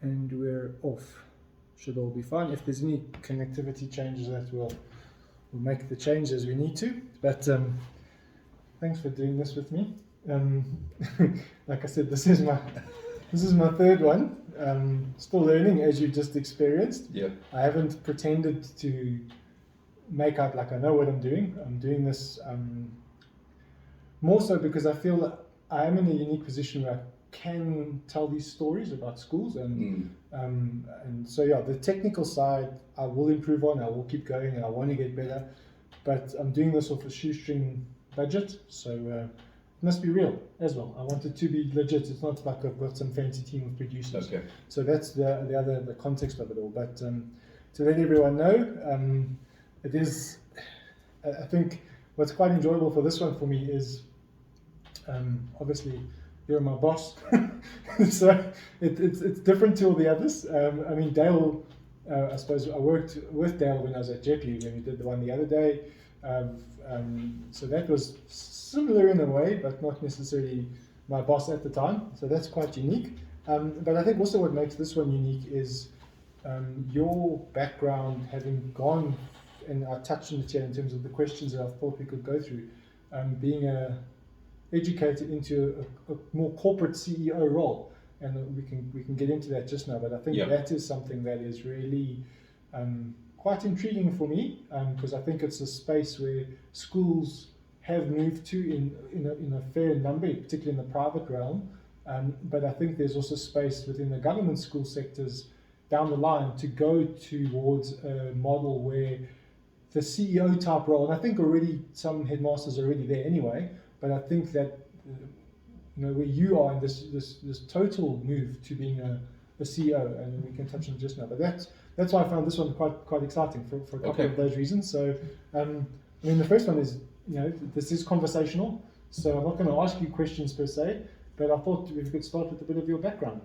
and we're off. Should all be fine. If there's any connectivity changes, that we'll make the change as we need to. But thanks for doing this with me. Like I said, this is my third one. Still learning, as you just experienced. Yeah. I haven't pretended to make out like I know what I'm doing. I'm doing this more so because I feel that I am in a unique position where I can tell these stories about schools, and so yeah, the technical side I will improve on. I will keep going, and I want to get better. But I'm doing this off a shoestring budget, so it must be real as well. I want it to be legit. It's not like I've got some fancy team of producers. Okay. So that's the context of it all. But to let everyone know, it is. I think what's quite enjoyable for this one for me is obviously you're my boss, so it's different to all the others. I mean, Dale. I suppose I worked with Dale when I was at JP when we did the one the other day. So that was similar in a way, but not necessarily my boss at the time. So that's quite unique. But I think also what makes this one unique is your background, having gone, and I touched on it here in terms of the questions that I thought we could go through, being a educator into a more corporate CEO role. And we can get into that just now, but I think that is something that is really quite intriguing for me, because I think it's a space where schools have moved to in a fair number, particularly in the private realm. But I think there's also space within the government school sectors down the line to go towards a model where the CEO type role, and I think already some headmasters are already there anyway, but I think that where you are in this total move to being a CEO, and we can touch on it just now. But that's why I found this one quite exciting for a couple of those reasons. So, I mean, the first one is, this is conversational, so I'm not going to ask you questions per se, but I thought we could start with a bit of your background.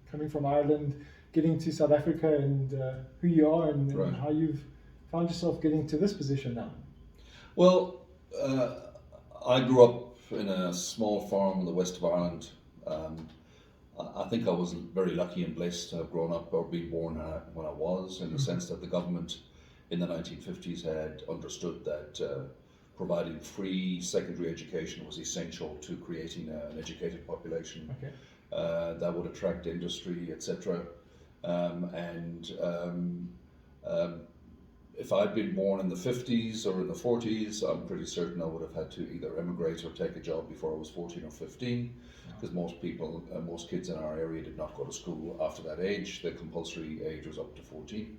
Coming from Ireland, getting to South Africa, and who you are, and how you've found yourself getting to this position now. Well, I grew up in a small farm in the west of Ireland. I think I was very lucky and blessed to have grown up or been born when I was, in the sense that the government in the 1950s had understood that providing free secondary education was essential to creating an educated population that would attract industry, etc. If I'd been born in the 50s or in the 40s, I'm pretty certain I would have had to either emigrate or take a job before I was 14 or 15, because most kids in our area did not go to school after that age. The compulsory age was up to 14.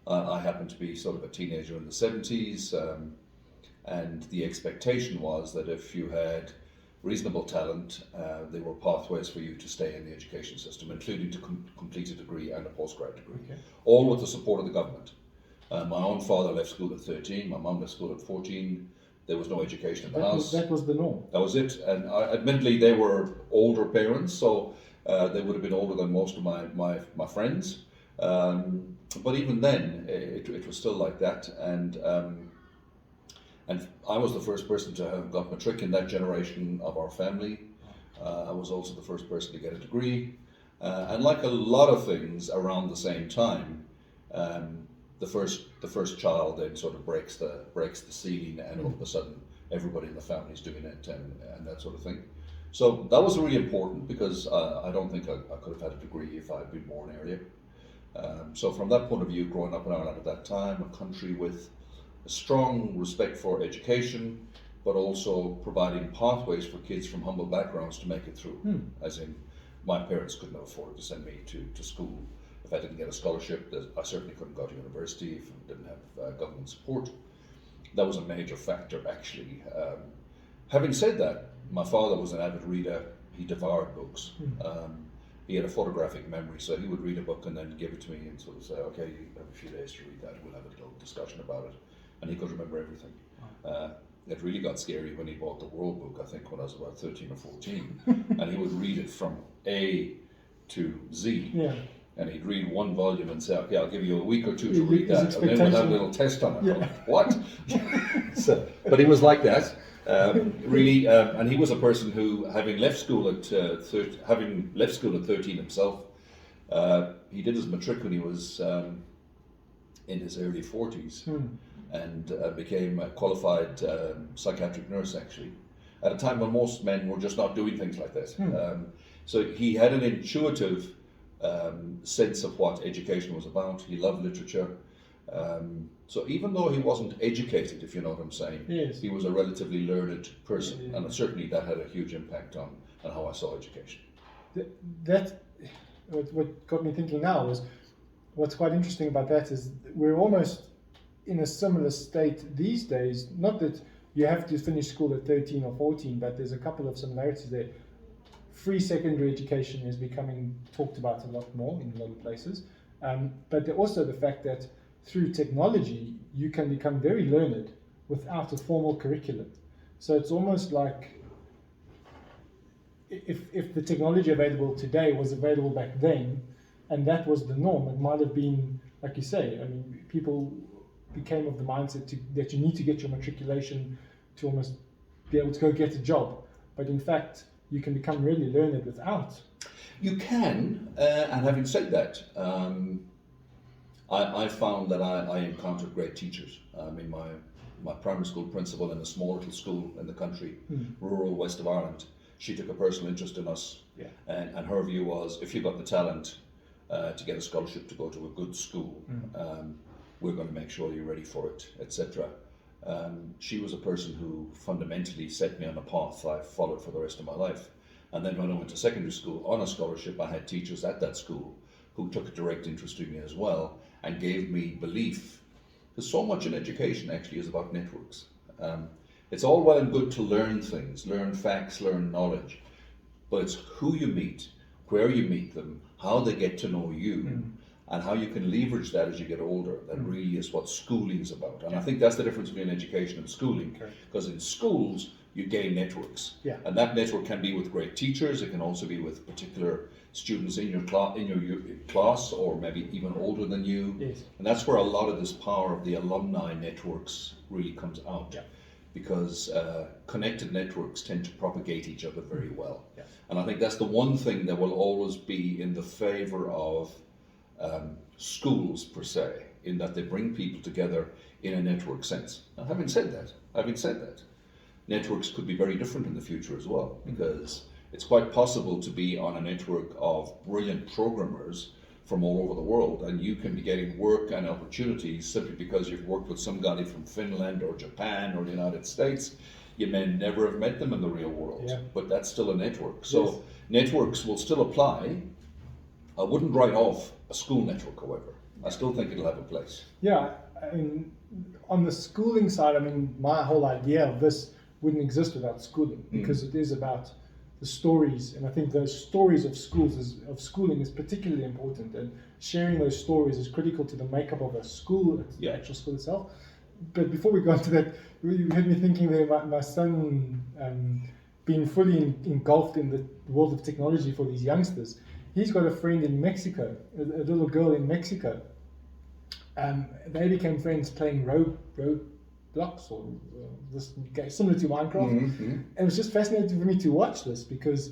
I happened to be sort of a teenager in the 70s, and the expectation was that if you had reasonable talent, there were pathways for you to stay in the education system, including to complete a degree and a postgrad degree, all with the support of the government. My own father left school at 13, my mum left school at 14, there was no education in the house. That was the norm. That was it, and admittedly they were older parents, so they would have been older than most of my friends, but even then it was still like that, and I was the first person to have got matric in that generation of our family. I was also the first person to get a degree, and like a lot of things around the same time, the first child then sort of breaks the ceiling, and all of a sudden everybody in the family is doing it, and that sort of thing. So that was really important, because I don't think I could have had a degree if I had been born earlier. So from that point of view, growing up in Ireland at that time, a country with a strong respect for education, but also providing pathways for kids from humble backgrounds to make it through. As in, my parents couldn't have afforded to send me to school. If I didn't get a scholarship, I certainly couldn't go to university if I didn't have government support. That was a major factor, actually. Having said that, my father was an avid reader. He devoured books. He had a photographic memory, so he would read a book and then give it to me and sort of say, okay, you have a few days to read that, we'll have a little discussion about it. And he could remember everything. It really got scary when he bought the World Book, I think when I was about 13 or 14, and he would read it from A to Z. Yeah. And he'd read one volume and say, okay, I'll give you a week or two to read that, and then we'll have a little test on it. Yeah. Like, what? But he was like that, really, and he was a person who, having left school at 13 himself, He did his matric when he was in his early 40s and became a qualified psychiatric nurse, actually, at a time when most men were just not doing things like that. So he had an intuitive sense of what education was about. He loved literature. So even though he wasn't educated, if you know what I'm saying, Yes. he was a relatively learned person, and certainly that had a huge impact on how I saw education. What got me thinking now was, what's quite interesting about that is we're almost in a similar state these days. Not that you have to finish school at 13 or 14, but there's a couple of similarities there. Free secondary education is becoming talked about a lot more in a lot of places, but also the fact that through technology you can become very learned without a formal curriculum. So it's almost like if the technology available today was available back then, and that was the norm, it might have been, like you say, I mean, people became of the mindset that you need to get your matriculation to almost be able to go get a job. But in fact, you can become really learned without. You can, and having said that, I found that I encountered great teachers. I mean, my primary school principal in a small little school in the country, rural west of Ireland, she took a personal interest in us, and her view was, if you've got the talent to get a scholarship to go to a good school, we're going to make sure you're ready for it, etc. She was a person who fundamentally set me on a path I followed for the rest of my life. And then when I went to secondary school on a scholarship, I had teachers at that school who took a direct interest in me as well and gave me belief. Because so much in education actually is about networks. It's all well and good to learn things, learn facts, learn knowledge, but it's who you meet, where you meet them, how they get to know you, and how you can leverage that as you get older. That really is what schooling is about. And I think that's the difference between education and schooling. Because in schools, you gain networks. And that network can be with great teachers, it can also be with particular students in your class, or maybe even older than you. And that's where a lot of this power of the alumni networks really comes out. Because connected networks tend to propagate each other very well. And I think that's the one thing that will always be in the favor of schools per se, in that they bring people together in a network sense. Now, having said that, networks could be very different in the future as well, because it's quite possible to be on a network of brilliant programmers from all over the world, and you can be getting work and opportunities simply because you've worked with somebody from Finland or Japan or the United States. You may never have met them in the real world, but that's still a network. So networks will still apply. I wouldn't write off a school network, however. I still think it'll have a place. Yeah, I mean, on the schooling side, I mean, my whole idea of this wouldn't exist without schooling, because it is about the stories, and I think those stories of schooling is particularly important, and sharing those stories is critical to the makeup of a school, the actual school itself. But before we go into that, you had me thinking there about my son being fully engulfed in the world of technology for these youngsters. He's got a friend in Mexico, a little girl in Mexico. They became friends playing Roblox, or this game similar to Minecraft. And it was just fascinating for me to watch this, because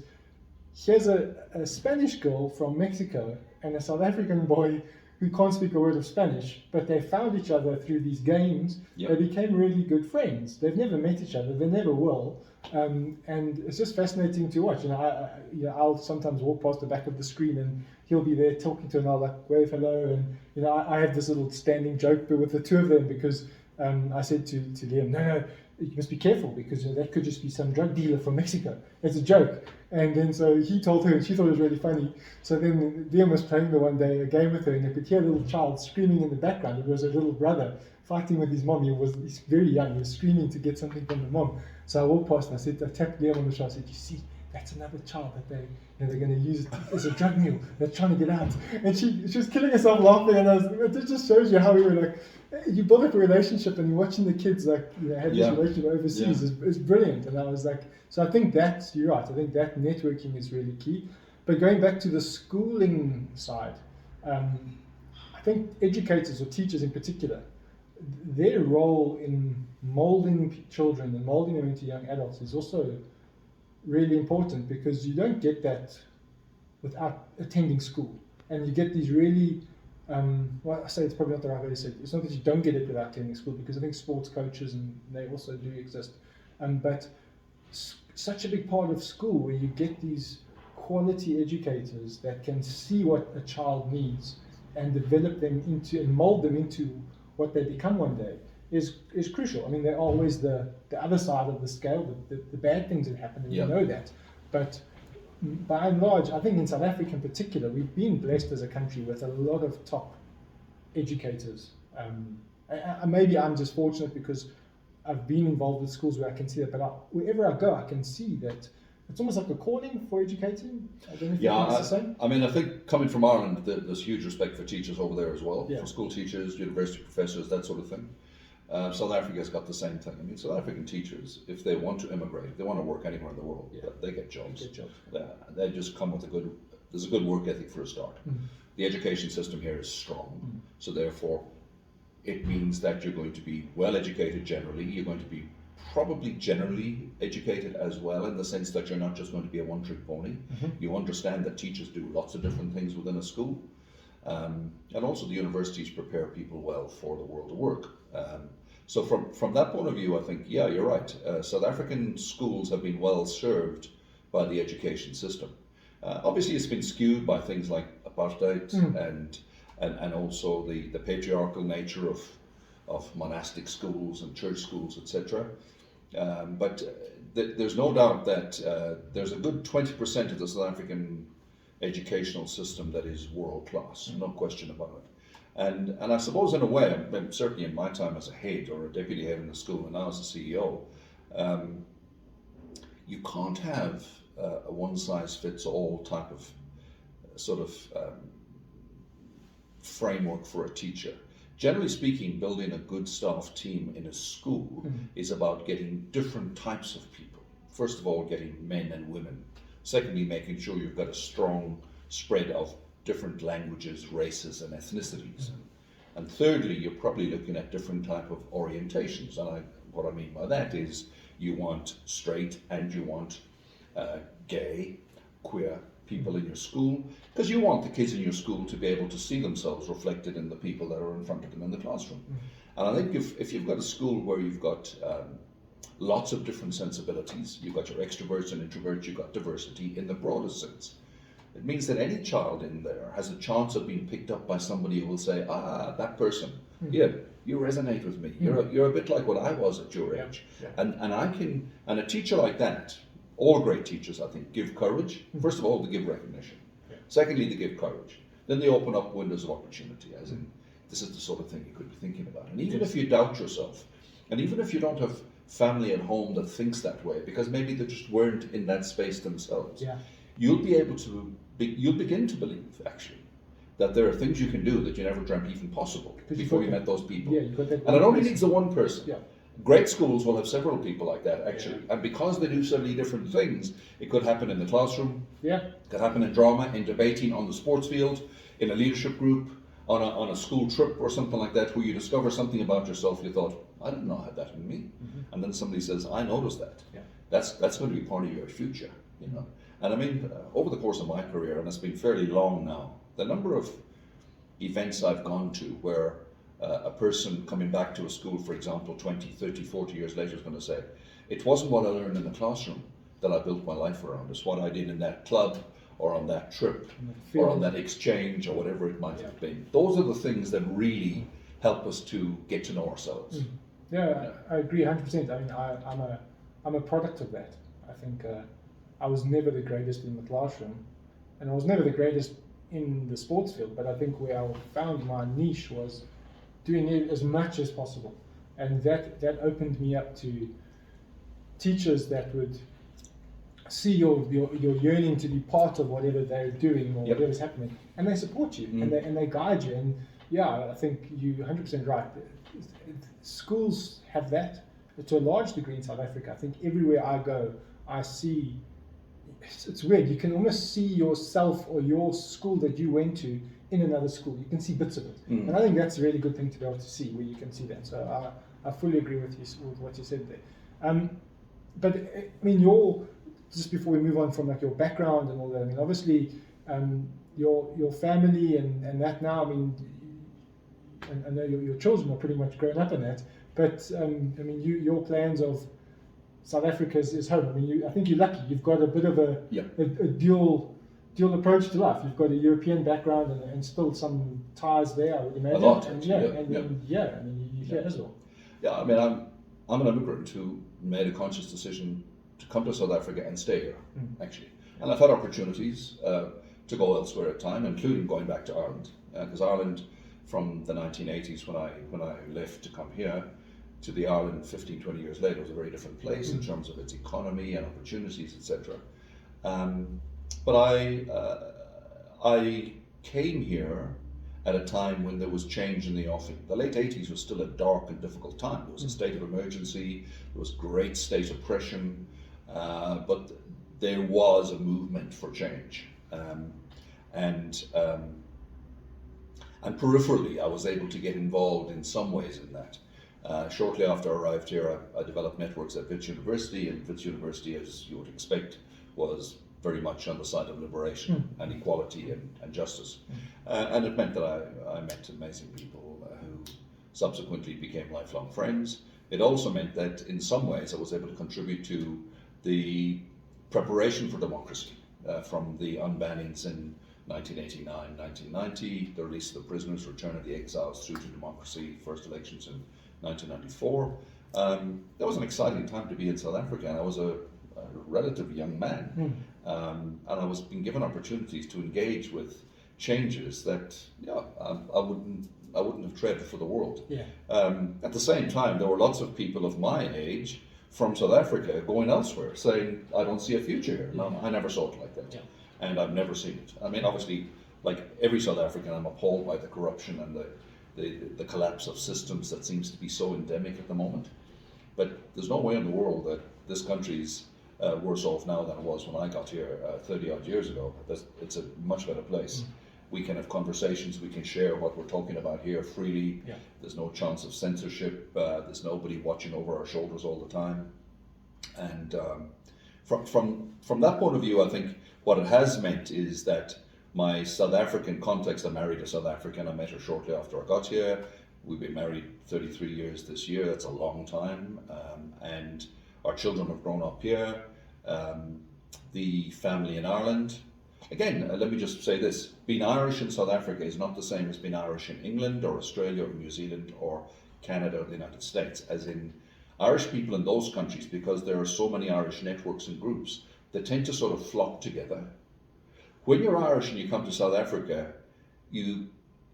here's a Spanish girl from Mexico and a South African boy who can't speak a word of Spanish, but they found each other through these games. They became really good friends. They've never met each other, they never will. And it's just fascinating to watch. And I'll sometimes walk past the back of the screen and he'll be there talking to another, like, wave hello. And I have this little standing joke with the two of them, because I said to Liam, no, you must be careful, because that could just be some drug dealer from Mexico. It's a joke. And then so he told her, and she thought it was really funny. So then Liam was playing one day a game with her, and you could hear a little child screaming in the background. It was a little brother fighting with his mom. He's very young. He was screaming to get something from the mom. So I walked past and I tapped Liam on the shoulder. I said, you see, that's another child that they're going to use as a drug mule. They're trying to get out. And she was killing herself laughing, and it just shows you how we were like, you build up a relationship, and you're watching the kids have this relationship overseas is brilliant. And I was like, so I think you're right. I think that networking is really key. But going back to the schooling side, I think educators, or teachers in particular, their role in molding children and molding them into young adults is also really important, because you don't get that without attending school. and you get these really, well, I say it's probably not the right way to say it. It's not that you don't get it without attending school, because I think sports coaches, and they also do exist, but such a big part of school where you get these quality educators that can see what a child needs and develop them into and mold them into what they become one day is crucial. I mean, there are always the other side of the scale, the bad things that happen, and we know that. But by and large, I think in South Africa in particular, we've been blessed as a country with a lot of top educators. Maybe I'm just fortunate because I've been involved with schools where I can see that, but wherever I go, I can see that it's almost like a calling for educating. I don't know if you think it's the same. I mean, I think coming from Ireland, there's huge respect for teachers over there as well, Yeah. for school teachers, university professors, that sort of thing. South Africa's got the same thing. I mean, South African teachers, if they want to immigrate, if they want to work anywhere in the world, they get jobs. They just come with there's a good work ethic for a start. The education system here is strong, so therefore it means that you're going to be well educated generally, you're going to be probably generally educated as well, in the sense that you're not just going to be a one-trick pony. You understand that teachers do lots of different things within a school, and also the universities prepare people well for the world of work. So from that point of view, I think, yeah, you're right. South African schools have been well served by the education system. Obviously, it's been skewed by things like apartheid and also the patriarchal nature of monastic schools and church schools, etc. But there's no doubt that there's a good 20% of the South African educational system that is world class, no question about it. And I suppose in a way, certainly in my time as a head or a deputy head in the school and now as a CEO, you can't have a one-size-fits-all type of sort of framework for a teacher. Generally speaking, building a good staff team in a school is about getting different types of people. First of all, getting men and women. Secondly, making sure you've got a strong spread of different languages, races and ethnicities. And thirdly, you're probably looking at different type of orientations. And what I mean by that is you want straight and you want gay, queer people in your school, because you want the kids in your school to be able to see themselves reflected in the people that are in front of them in the classroom. And I think if you've got a school where you've got lots of different sensibilities, you've got your extroverts and introverts, you've got diversity in the broadest sense, it means that any child in there has a chance of being picked up by somebody who will say, that person, yeah, you resonate with me. You're a bit like what I was at your age. And a teacher like that, all great teachers, I think, give courage. First of all, they give recognition. Secondly, they give courage. Then they open up windows of opportunity, as in, this is the sort of thing you could be thinking about. And even if you doubt yourself, and even if you don't have family at home that thinks that way, because maybe they just weren't in that space themselves, you'll be able to, you'll begin to believe, actually, that there are things you can do that you never dreamt even possible before you met those people. And it only needs the one person. Great schools will have several people like that, actually. And because they do so many different things, it could happen in the classroom, it could happen in drama, in debating, on the sports field, in a leadership group, on a school trip or something like that, where you discover something about yourself you thought, I didn't know I had that in me. And then somebody says, I noticed that. That's going to be part of your future, you know. And I mean, over the course of my career, and it's been fairly long now, the number of events I've gone to where a person coming back to a school, for example, 20, 30, 40 years later is going to say, it wasn't what I learned in the classroom that I built my life around. It's what I did in that club or on that trip or on that exchange or whatever it might have been. Those are the things that really help us to get to know ourselves. Yeah, I agree 100%. I mean, I'm a product of that. I think I was never the greatest in the classroom, and I was never the greatest in the sports field, but I think where I found my niche was doing it as much as possible, and that opened me up to teachers that would see your yearning to be part of whatever they're doing or whatever's happening, and they support you and they guide you. And I think you're 100% right. Schools have that to a large degree in South Africa. I think everywhere I go, I see. It's weird. You can almost see yourself or your school that you went to in another school. You can see bits of it, and I think that's a really good thing to be able to see, where you can see that. So I fully agree with you with what you said there. But I mean, just before we move on from like your background and all that, I mean, obviously your family and that now. I mean, I know your children are pretty much grown up in that, but I mean, your plans of South Africa is home. I mean, I think you're lucky. You've got a bit of a dual approach to life. You've got a European background and still some ties there, I would imagine. A lot, and actually, I mean, you're here as well. Yeah, I mean, I'm an immigrant who made a conscious decision to come to South Africa and stay here, actually. And I've had opportunities to go elsewhere at time, including going back to Ireland, because Ireland, from the 1980s when I left to come here, to the Ireland 15, 20 years later was a very different place in terms of its economy and opportunities, etc. But I came here at a time when there was change in the offing. The late 80s was still a dark and difficult time. There was a state of emergency, there was great state oppression, but there was a movement for change. And peripherally, I was able to get involved in some ways in that. Shortly after I arrived here, I developed networks at Wits University, and Wits University, as you would expect, was very much on the side of liberation and equality and justice. And it meant that I met amazing people who subsequently became lifelong friends. It also meant that in some ways I was able to contribute to the preparation for democracy, from the unbannings in 1989, 1990, the release of the prisoners, return of the exiles through to democracy, first elections in 1994. That was an exciting time to be in South Africa, and I was a relatively young man, and I was being given opportunities to engage with changes that I wouldn't have traded for the world. At the same time, there were lots of people of my age from South Africa going elsewhere, saying, I don't see a future here. No, I never saw it like that, and I've never seen it. I mean, obviously, like every South African, I'm appalled by the corruption and the collapse of systems that seems to be so endemic at the moment. But there's no way in the world that this country's worse off now than it was when I got here 30 odd years ago. It's a much better place. We can have conversations, we can share what we're talking about here freely. There's no chance of censorship, there's nobody watching over our shoulders all the time. And from that point of view, I think what it has meant is that my South African context, I married a South African, I met her shortly after I got here. We've been married 33 years this year, that's a long time. And our children have grown up here. The family in Ireland. Again, let me just say this, being Irish in South Africa is not the same as being Irish in England or Australia or New Zealand or Canada or the United States, as in Irish people in those countries, because there are so many Irish networks and groups, they tend to sort of flock together. When you're Irish and you come to South Africa, you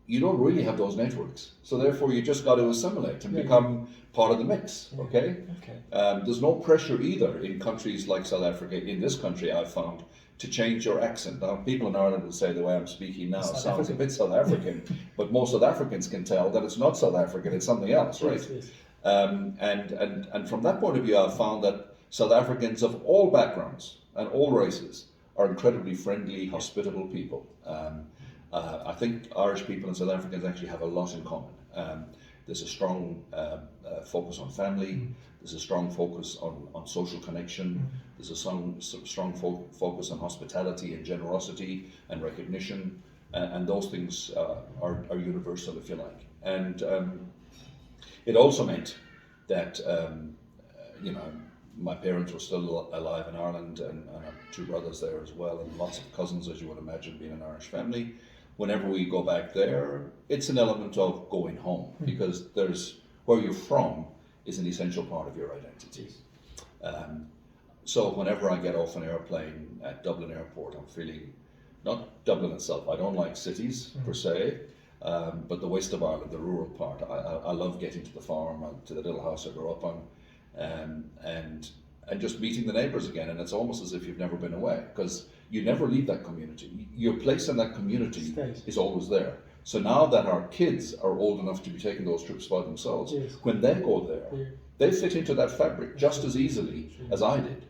don't really have those networks. So therefore you just got to assimilate and become part of the mix, okay? There's no pressure either in countries like South Africa, in this country I've found, to change your accent. Now, people in Ireland will say the way I'm speaking now sounds a bit South African, but most South Africans can tell that it's not South African, it's something else, right? And from that point of view, I've found that South Africans of all backgrounds and all races are incredibly friendly, hospitable people. I think Irish people and South Africans actually have a lot in common. There's a strong focus on family. There's a strong focus on social connection. There's a strong focus on hospitality and generosity and recognition. And those things are universal, if you like. And it also meant that, my parents were still alive in Ireland, and I have two brothers there as well, and lots of cousins, as you would imagine, being an Irish family. Whenever we go back there, it's an element of going home, because there's where you're from is an essential part of your identity. So whenever I get off an airplane at Dublin Airport, I'm feeling, not Dublin itself, I don't like cities per se, but the west of Ireland, the rural part, I love getting to the farm, to the little house I grew up on, and just meeting the neighbours again, and it's almost as if you've never been away, because you never leave that community. Your place in that community is always there. So now that our kids are old enough to be taking those trips by themselves, when they go there, they fit into that fabric just as easily as I did.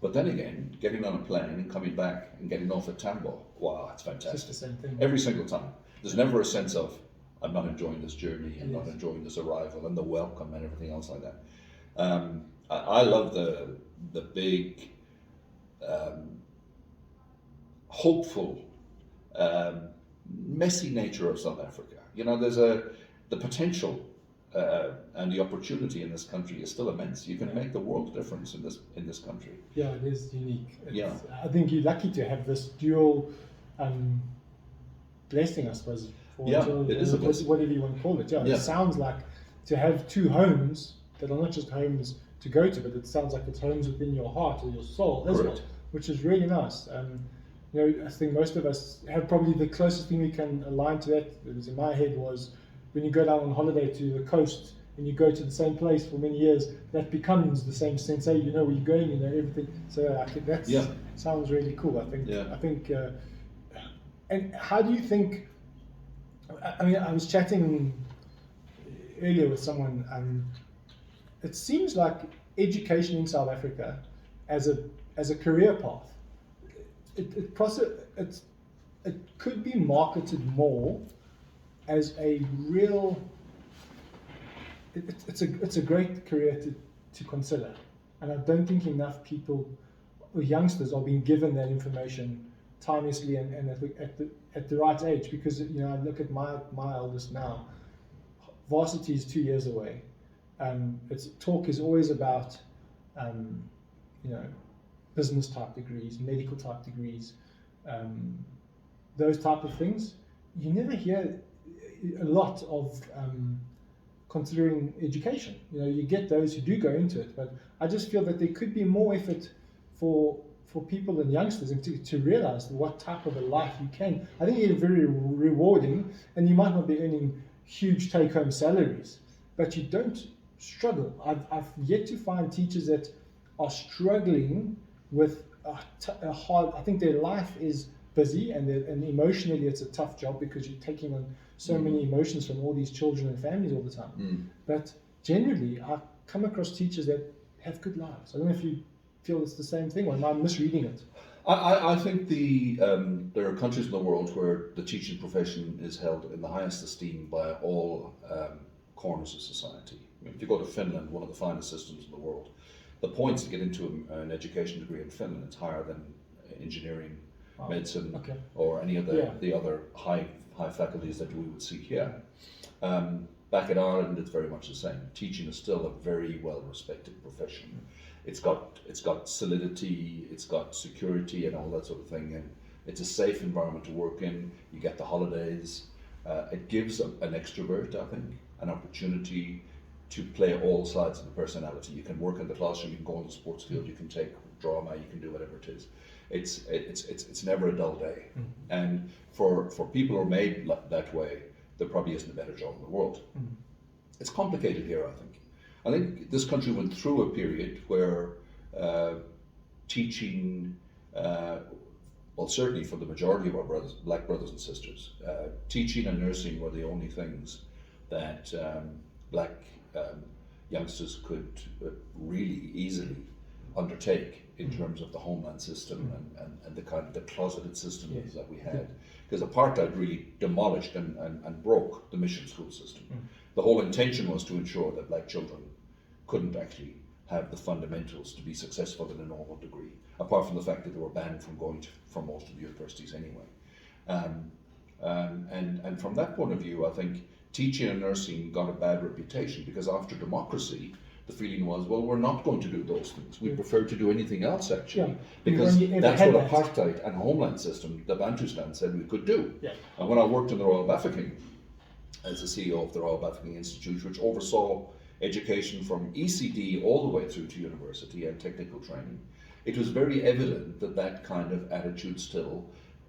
But then again, getting on a plane and coming back and getting off at Tambo, wow, it's fantastic. It's just the same thing. Every single time. There's never a sense of, I'm not enjoying this journey, I'm not enjoying this arrival and the welcome and everything else like that. I love the big, hopeful messy nature of South Africa. You know, the potential and the opportunity in this country is still immense. You can make the world difference in this country. Yeah, it is unique. Yeah. I think you're lucky to have this dual blessing, I suppose. It is a blessing. Whatever you want to call it. Yeah, Yeah. It sounds like to have two homes that are not just homes to go to, but it sounds like it's homes within your heart or your soul as well, which is really nice. You know, I think most of us have probably the closest thing we can align to that was in my head was when you go down on holiday to the coast and you go to the same place for many years, that becomes the same sense. You know where you're going, you know everything. So I think that sounds really cool. I think. And how do you think? I mean, I was chatting earlier with someone. It seems like education in South Africa, as a career path, it could be marketed more as a real. It's a great career to consider, and I don't think enough people or youngsters are being given that information timelessly and at the right age. Because you know, I look at my eldest now. Varsity is 2 years away. Talk is always about you know, business type degrees, medical type degrees, those type of things. You never hear a lot of considering education. You know, you get those who do go into it, but I just feel that there could be more effort for people and youngsters and to realize what type of a life you can. I think it's very rewarding, and you might not be earning huge take-home salaries, but you don't struggle. I've yet to find teachers that are struggling with a hard. I think their life is busy and emotionally it's a tough job because you're taking on so many emotions from all these children and families all the time. But generally, I come across teachers that have good lives. I don't know if you feel it's the same thing, or am I misreading it? I think there are countries in the world where the teaching profession is held in the highest esteem by all corners of society. I mean, if you go to Finland, one of the finest systems in the world, the points to get into an education degree in Finland, it's higher than engineering, medicine, or any of the other high faculties that we would see here. Back in Ireland, it's very much the same. Teaching is still a very well respected profession. It's got solidity, it's got security and all that sort of thing, and it's a safe environment to work in. You get the holidays. It gives an extrovert, I think, an opportunity to play all sides of the personality. You can work in the classroom, you can go on the sports field, you can take drama, you can do whatever it is. It's never a dull day. And for people who are made that way, there probably isn't a better job in the world. It's complicated here, I think. I think this country went through a period where teaching, well, certainly for the majority of our black brothers and sisters, teaching and nursing were the only things that black youngsters could really easily undertake in terms of the homeland system and the kind of the closeted system that we had. Because apartheid really demolished and broke the mission school system. The whole intention was to ensure that black children couldn't actually have the fundamentals to be successful in a normal degree, apart from the fact that they were banned from going from most of the universities anyway. And from that point of view, I think teaching and nursing got a bad reputation because after democracy, the feeling was, well, we're not going to do those things. We prefer to do anything else, actually, because that's what apartheid and homeland system, the Bantustan, said we could do. And when I worked in the Royal Bafokeng as the CEO of the Royal Bafokeng Institute, which oversaw education from ECD all the way through to university and technical training, it was very evident that that kind of attitude still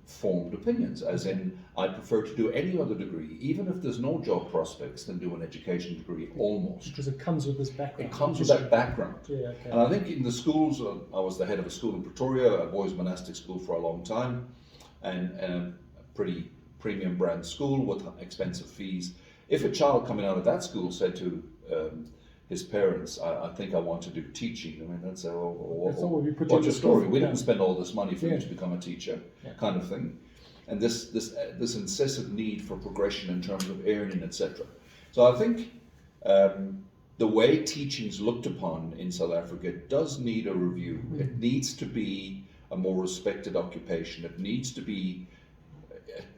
formed opinions, as in, I prefer to do any other degree, even if there's no job prospects, than do an education degree, almost. Because it comes with this background. It comes with that background. And I think in the schools, I was the head of a school in Pretoria, a boys' monastic school for a long time, and a pretty premium brand school with expensive fees. If a child coming out of that school said to his parents, I think I want to do teaching, I mean, that's what's your story? We didn't spend all this money for you to become a teacher, kind of thing. And this incessant need for progression in terms of earning, etc. So I think the way teaching's looked upon in South Africa does need a review. It needs to be a more respected occupation. It needs to be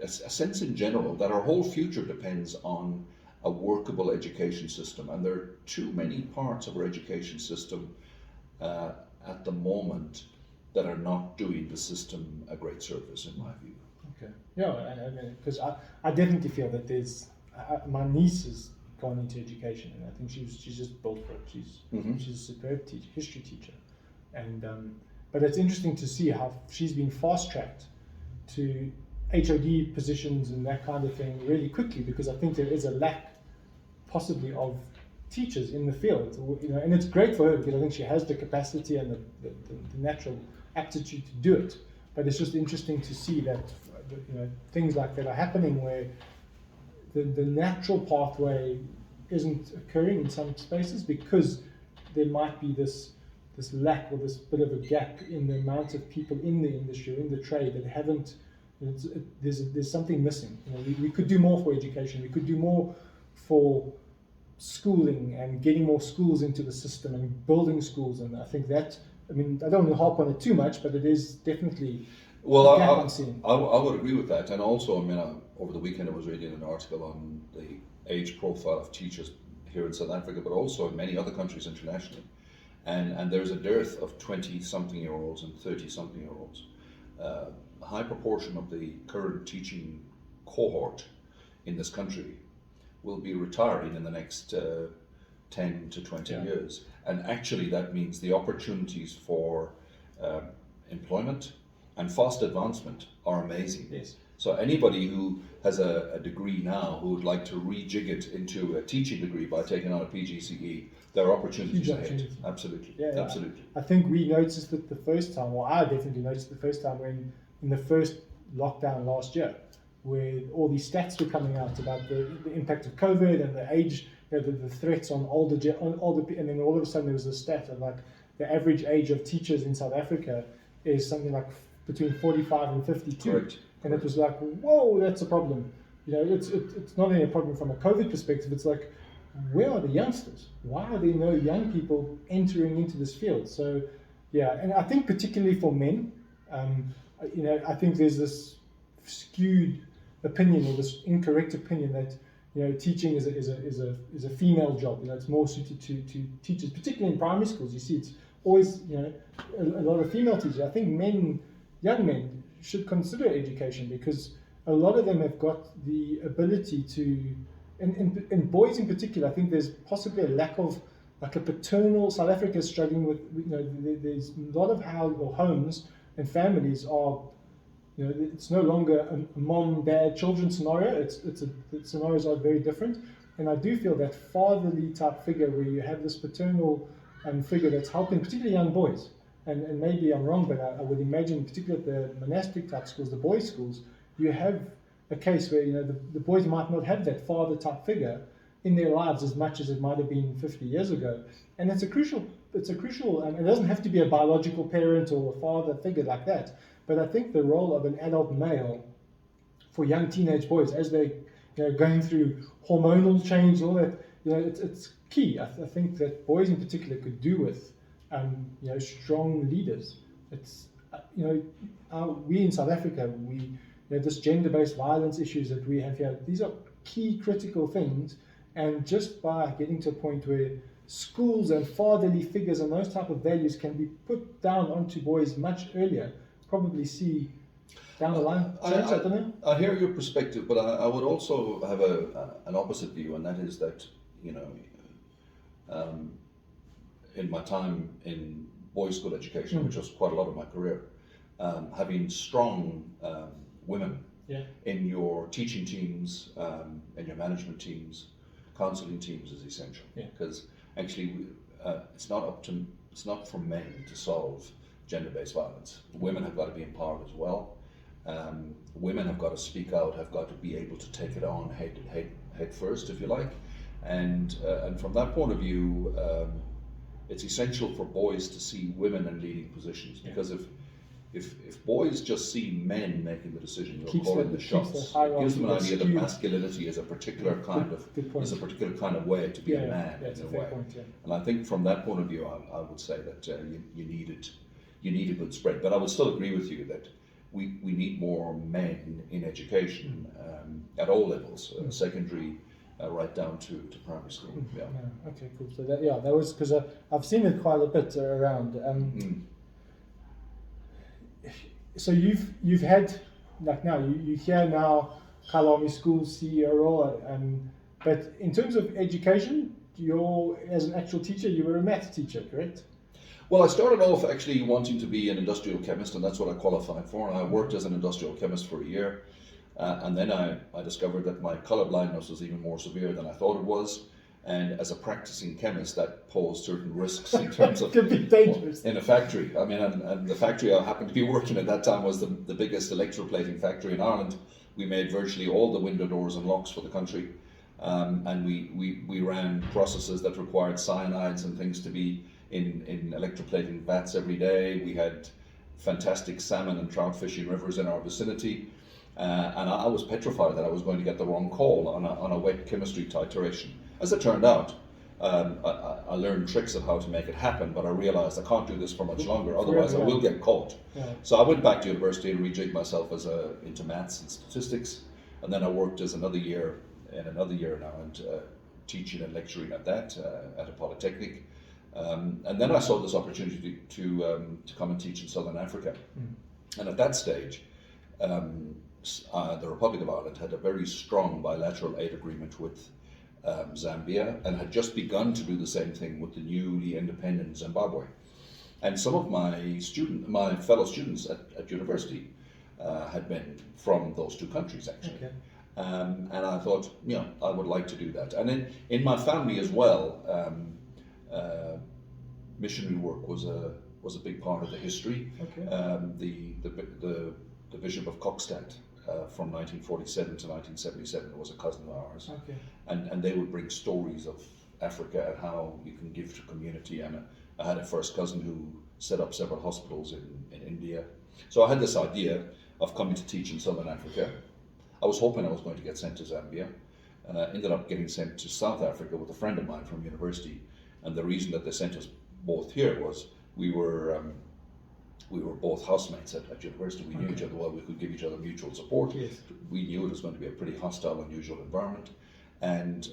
a sense in general that our whole future depends on a workable education system, and there are too many parts of our education system at the moment that are not doing the system a great service, in my view. Okay. Yeah, because I definitely feel that my niece has gone into education, and I think she's just built for it. She's a superb history teacher, and but it's interesting to see how she's been fast tracked to HOD positions and that kind of thing really quickly, because I think there is a lack possibly of teachers in the field, and it's great for her because I think she has the capacity and the natural aptitude to do it. But it's just interesting to see that things like that are happening where the natural pathway isn't occurring in some spaces because there might be this lack or this bit of a gap in the amount of people in the industry or in the trade that haven't. There's something missing. We could do more for education. We could do more for schooling and getting more schools into the system and building schools. And I think that, I don't want to harp on it too much, but it is definitely a gap I'm seeing. I would agree with that. And also, over the weekend I was reading an article on the age profile of teachers here in South Africa, but also in many other countries internationally. And there's a dearth of 20-something-year-olds and 30-something-year-olds. A high proportion of the current teaching cohort in this country will be retiring in the next 10 to 20 years. And actually that means the opportunities for employment and fast advancement are amazing. Yes. So anybody who has a degree now who would like to rejig it into a teaching degree by taking on a PGCE, there are opportunities ahead. Absolutely. Yeah, absolutely. I think we noticed it the first time, or I definitely noticed it the first time when in the first lockdown last year, where all these stats were coming out about the impact of COVID and the age, the threats on older people, and then all of a sudden there was a stat of like the average age of teachers in South Africa is something like between 45 and 52. Correct. And it was like, whoa, that's a problem. It's not only a problem from a COVID perspective. It's like, where are the youngsters? Why are there no young people entering into this field? So, yeah, and I think particularly for men, I think there's this skewed opinion or this incorrect opinion that teaching is a female job. It's more suited to teachers, particularly in primary schools. You see, it's always a lot of female teachers. I think young men should consider education because a lot of them have got the ability to, and boys in particular, I think there's possibly a lack of like a paternal. South Africa is struggling with, there's a lot of homes and families are, it's no longer a mom, dad, children scenario. The scenarios are very different, and I do feel that fatherly type figure where you have this paternal figure that's helping, particularly young boys. And maybe I'm wrong, but I would imagine, particularly at the monastic type schools, the boys' schools, you have a case where the boys might not have that father type figure in their lives as much as it might have been 50 years ago, and it's a crucial. It doesn't have to be a biological parent or a father figure like that, but I think the role of an adult male for young teenage boys as they going through hormonal change and all that, it's key. I think that boys in particular could do with strong leaders. It's we in South Africa, this gender-based violence issues that we have here, these are key critical things, and just by getting to a point where schools and fatherly figures and those type of values can be put down onto boys much earlier, probably see down the line. I hear your perspective, but I would also have an opposite view, and that is that in my time in boys' school education, which was quite a lot of my career, having strong women in your teaching teams, in your management teams, counselling teams is essential. Because actually, it's not for men to solve gender-based violence. Women have got to be empowered as well. Women have got to speak out, have got to be able to take it on head first, if you like. And from that point of view, it's essential for boys to see women in leading positions, because if boys just see men making the decision, you're calling the shots, it gives them an idea that masculinity is a particular kind of way to be a man in a way. And I think from that point of view, I would say that you need a good spread. But I would still agree with you that we need more men in education at all levels, secondary right down to primary school. Yeah. Yeah. Okay, cool. So that was because I've seen it quite a bit around. So you've had, like, now you hear now Kyalami Schools CEO role, but in terms of education, as an actual teacher, you were a maths teacher, correct? Well, I started off actually wanting to be an industrial chemist, and that's what I qualified for. And I worked as an industrial chemist for a year, and then I discovered that my colour blindness was even more severe than I thought it was. And as a practicing chemist, that posed certain risks in terms of Could be dangerous in a factory. I mean, and the factory I happened to be working at that time was the biggest electroplating factory in Ireland. We made virtually all the window doors and locks for the country, and we ran processes that required cyanides and things to be in electroplating vats every day. We had fantastic salmon and trout fishing rivers in our vicinity, and I was petrified that I was going to get the wrong call on a wet chemistry titration. As it turned out, I learned tricks of how to make it happen, but I realized I can't do this for much longer, otherwise I will get caught. Yeah. So I went back to university and rejigged myself into maths and statistics, and then I worked as another year now and teaching and lecturing at a polytechnic. And then I saw this opportunity to come and teach in Southern Africa. And at that stage, the Republic of Ireland had a very strong bilateral aid agreement with Zambia, and had just begun to do the same thing with the newly independent Zimbabwe. And some of my fellow students at university had been from those two countries, actually. Okay. And I thought, I would like to do that. And in my family as well, missionary work was a big part of the history. Okay. The Bishop of Kokstad from 1947 to 1977 was a cousin of ours. Okay. And they would bring stories of Africa and how you can give to community. And I had a first cousin who set up several hospitals in India. So I had this idea of coming to teach in Southern Africa. I was hoping I was going to get sent to Zambia. Ended up getting sent to South Africa with a friend of mine from university. And the reason that they sent us both here was we were both housemates at university. We knew each other well. We could give each other mutual support. Yes. We knew it was going to be a pretty hostile, unusual environment. And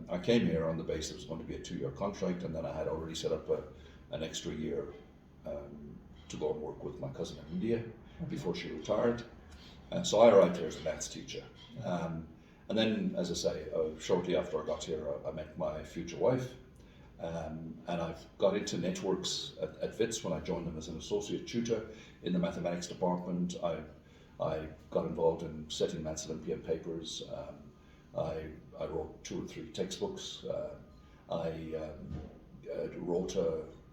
I came here on the basis it was going to be a 2-year contract, and then I had already set up an extra year to go and work with my cousin in India before she retired. And so I arrived here as a maths teacher. And then, as I say, shortly after I got here, I met my future wife. And I've got into networks at WITS when I joined them as an associate tutor in the mathematics department. I got involved in setting Maths Olympiad papers. I wrote 2 or 3 textbooks. I wrote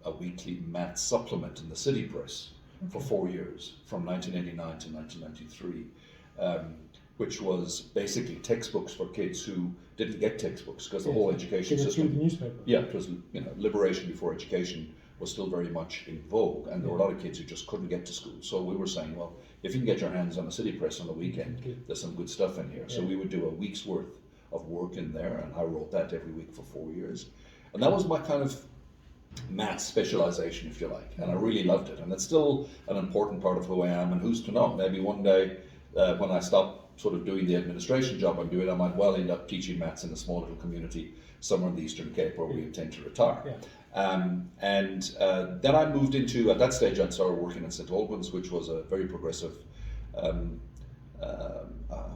a weekly maths supplement in the City Press for 4 years, from 1989 to 1993. Which was basically textbooks for kids who didn't get textbooks because the whole education system. The newspaper. Yeah, it was liberation before education was still very much in vogue, and there were a lot of kids who just couldn't get to school. So we were saying, well, if you can get your hands on a City Press on the weekend, there's some good stuff in here. So we would do a week's worth of work in there, and I wrote that every week for 4 years, and that was my kind of maths specialization, if you like, and I really loved it, and it's still an important part of who I am. And who's to know? Maybe one day when I stop sort of doing the administration job I'm doing, I might well end up teaching maths in a small little community somewhere in the Eastern Cape where we intend to retire. Then I moved into, at that stage I'd started working at St Albans, which was a very progressive, I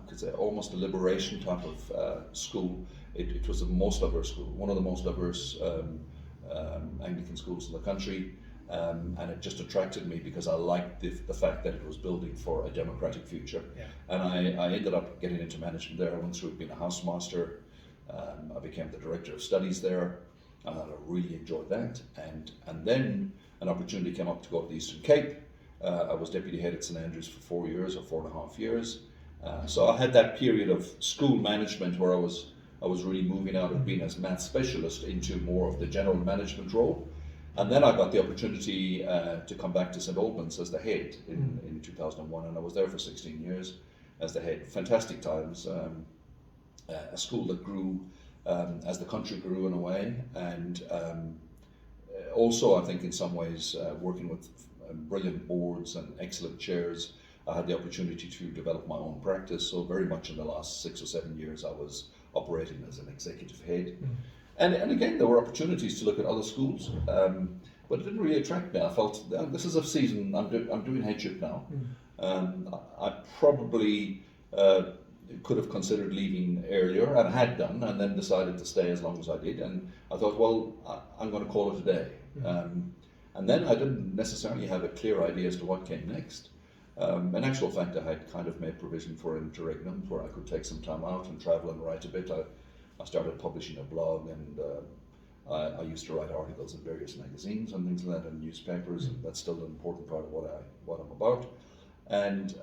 could say almost a liberation type of school. It was the most diverse school, one of the most diverse Anglican schools in the country. And it just attracted me because I liked the fact that it was building for a democratic future. And I ended up getting into management there. I went through being a housemaster. I became the director of studies there. I really enjoyed that. And then an opportunity came up to go to the Eastern Cape. I was deputy head at St Andrews for 4 years or 4.5 years. So I had that period of school management where I was really moving out of being a maths specialist into more of the general management role. And then I got the opportunity to come back to St Albans as the head in 2001, and I was there for 16 years as the head. Fantastic times, a school that grew as the country grew in a way, and also I think in some ways working with brilliant boards and excellent chairs, I had the opportunity to develop my own practice. So very much in the last 6 or 7 years, I was operating as an executive head. And again, there were opportunities to look at other schools, but it didn't really attract me. I felt this is a season. I'm doing headship now. I probably could have considered leaving earlier, and had done, and then decided to stay as long as I did. And I thought, well, I'm going to call it a day. And then I didn't necessarily have a clear idea as to what came next. In actual fact, I had kind of made provision for an interregnum where I could take some time out and travel and write a bit. I started publishing a blog, and I used to write articles in various magazines and things like that, and newspapers, and that's still an important part of what I'm about. And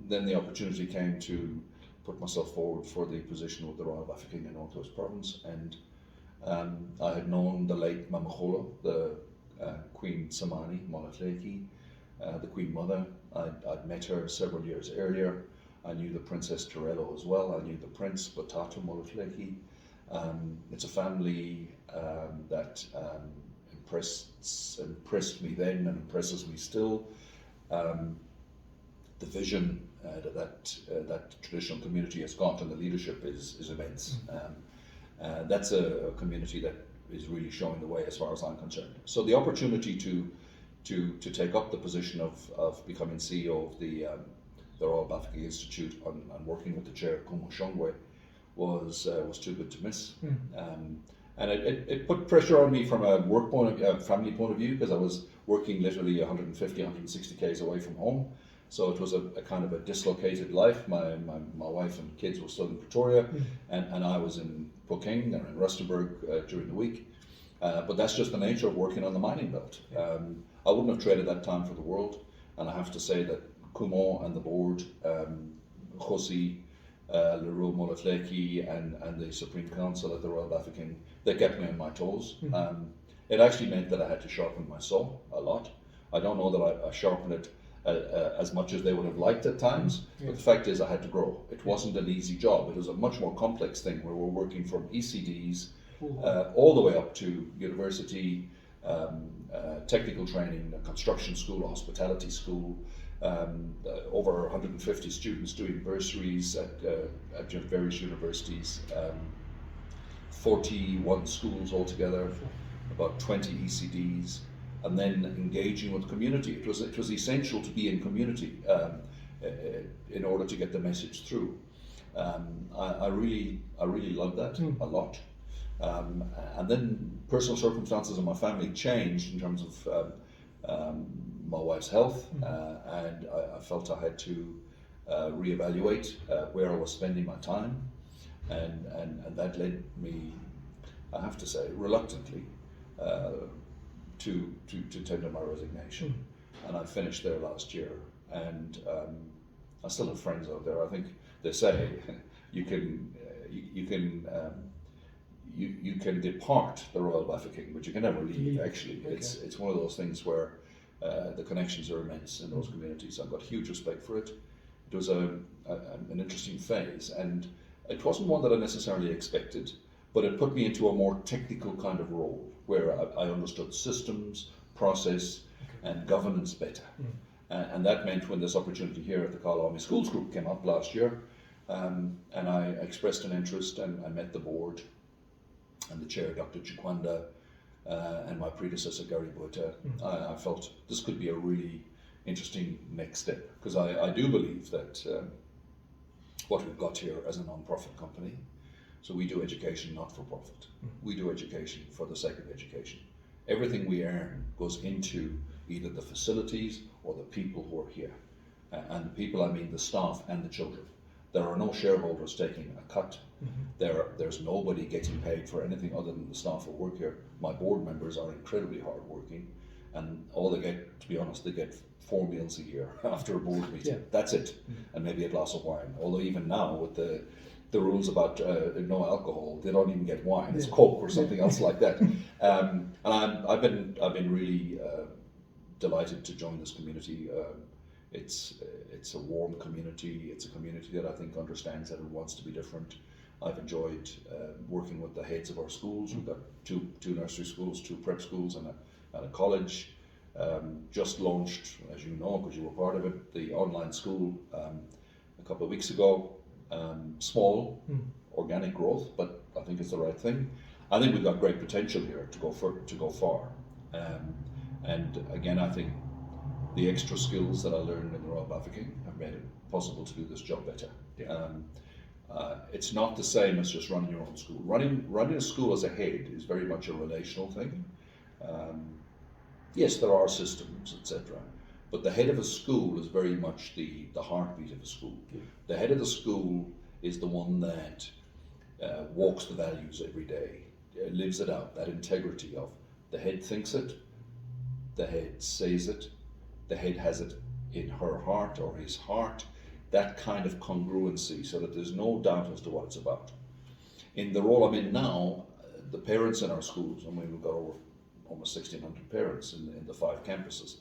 then the opportunity came to put myself forward for the position with the Royal Bafokeng in North West Province, and I had known the late Mamachola, the Queen Samani Molatleki, the Queen Mother. I'd met her several years earlier. I knew the Princess Torello as well. I knew the Prince Batatu Molatleki. It's a family that impressed me then and impresses me still. The vision that traditional community has got, and the leadership is immense. That's a community that is really showing the way as far as I'm concerned. So the opportunity to take up the position of becoming CEO of the Royal Bafokeng Institute and working with the chair Kumo Shongwe was too good to miss. And it put pressure on me from a work family point of view, because I was working literally 150, 160 k's away from home. So it was a kind of a dislocated life. My wife and kids were still in Pretoria, and I was in Bokeng or in Rustenburg during the week. But that's just the nature of working on the mining belt. I wouldn't have traded that time for the world, and I have to say that Kumo and the board, Khosi, Leroux Molatleki, and the Supreme Council at the Royal Bafokeng, they kept me on my toes. It actually meant that I had to sharpen my saw a lot. I don't know that I sharpened it as much as they would have liked at times, but the fact is I had to grow. It wasn't an easy job. It was a much more complex thing where we're working from ECDs all the way up to university, technical training, a construction school, a hospitality school, over 150 students doing bursaries at various universities, 41 schools altogether, about 20 ECDs, and then engaging with the community. It was essential to be in community in order to get the message through. I really loved that a lot. And then personal circumstances in my family changed in terms of my wife's health, and I felt I had to reevaluate where I was spending my time, and that led me, I have to say, reluctantly, to tender my resignation. And I finished there last year, and I still have friends out there. I think they say you can depart the Royal Bafokeng, but you can never leave. Actually, it's one of those things where the connections are immense in those communities. I've got huge respect for it. It was an interesting phase, and it wasn't one that I necessarily expected, but it put me into a more technical kind of role where I understood systems, process, and governance better. And that meant when this opportunity here at the Kyalami Schools group came up last year, and I expressed an interest, and I met the board and the chair, Dr. Chikwanda, and my predecessor, Gary Boita. I felt this could be a really interesting next step, because I do believe that what we've got here as a non-profit company, so we do education not for profit. We do education for the sake of education. Everything we earn goes into either the facilities or the people who are here. And the people, I mean the staff and the children. There are no shareholders taking a cut. There's nobody getting paid for anything other than the staff who work here. My board members are incredibly hardworking, and all they get, to be honest, they get 4 meals a year after a board meeting. That's it, and maybe a glass of wine. Although even now with the rules about no alcohol, they don't even get wine. It's Coke or something else like that. And I've been really delighted to join this community. It's a warm community. It's a community that I think understands that it wants to be different. I've enjoyed working with the heads of our schools. We've got two nursery schools, 2 prep schools, and a college. just launched, as you know, because you were part of it, the online school a couple of weeks ago. Small, organic growth, but I think it's the right thing. I think we've got great potential here to go far. And again, I think the extra skills that I learned in the Royal Bafokeng have made it possible to do this job better. Yeah. It's not the same as just running your own school. Running a school as a head is very much a relational thing. Yes, there are systems, etc. But the head of a school is very much the heartbeat of a school. Yeah. The head of the school is the one that walks the values every day, lives it out, that integrity of the head thinks it, the head says it, the head has it in her heart or his heart, that kind of congruency so that there's no doubt as to what it's about. In the role I'm in now, the parents in our schools, and we've got over almost 1,600 parents in the 5 campuses,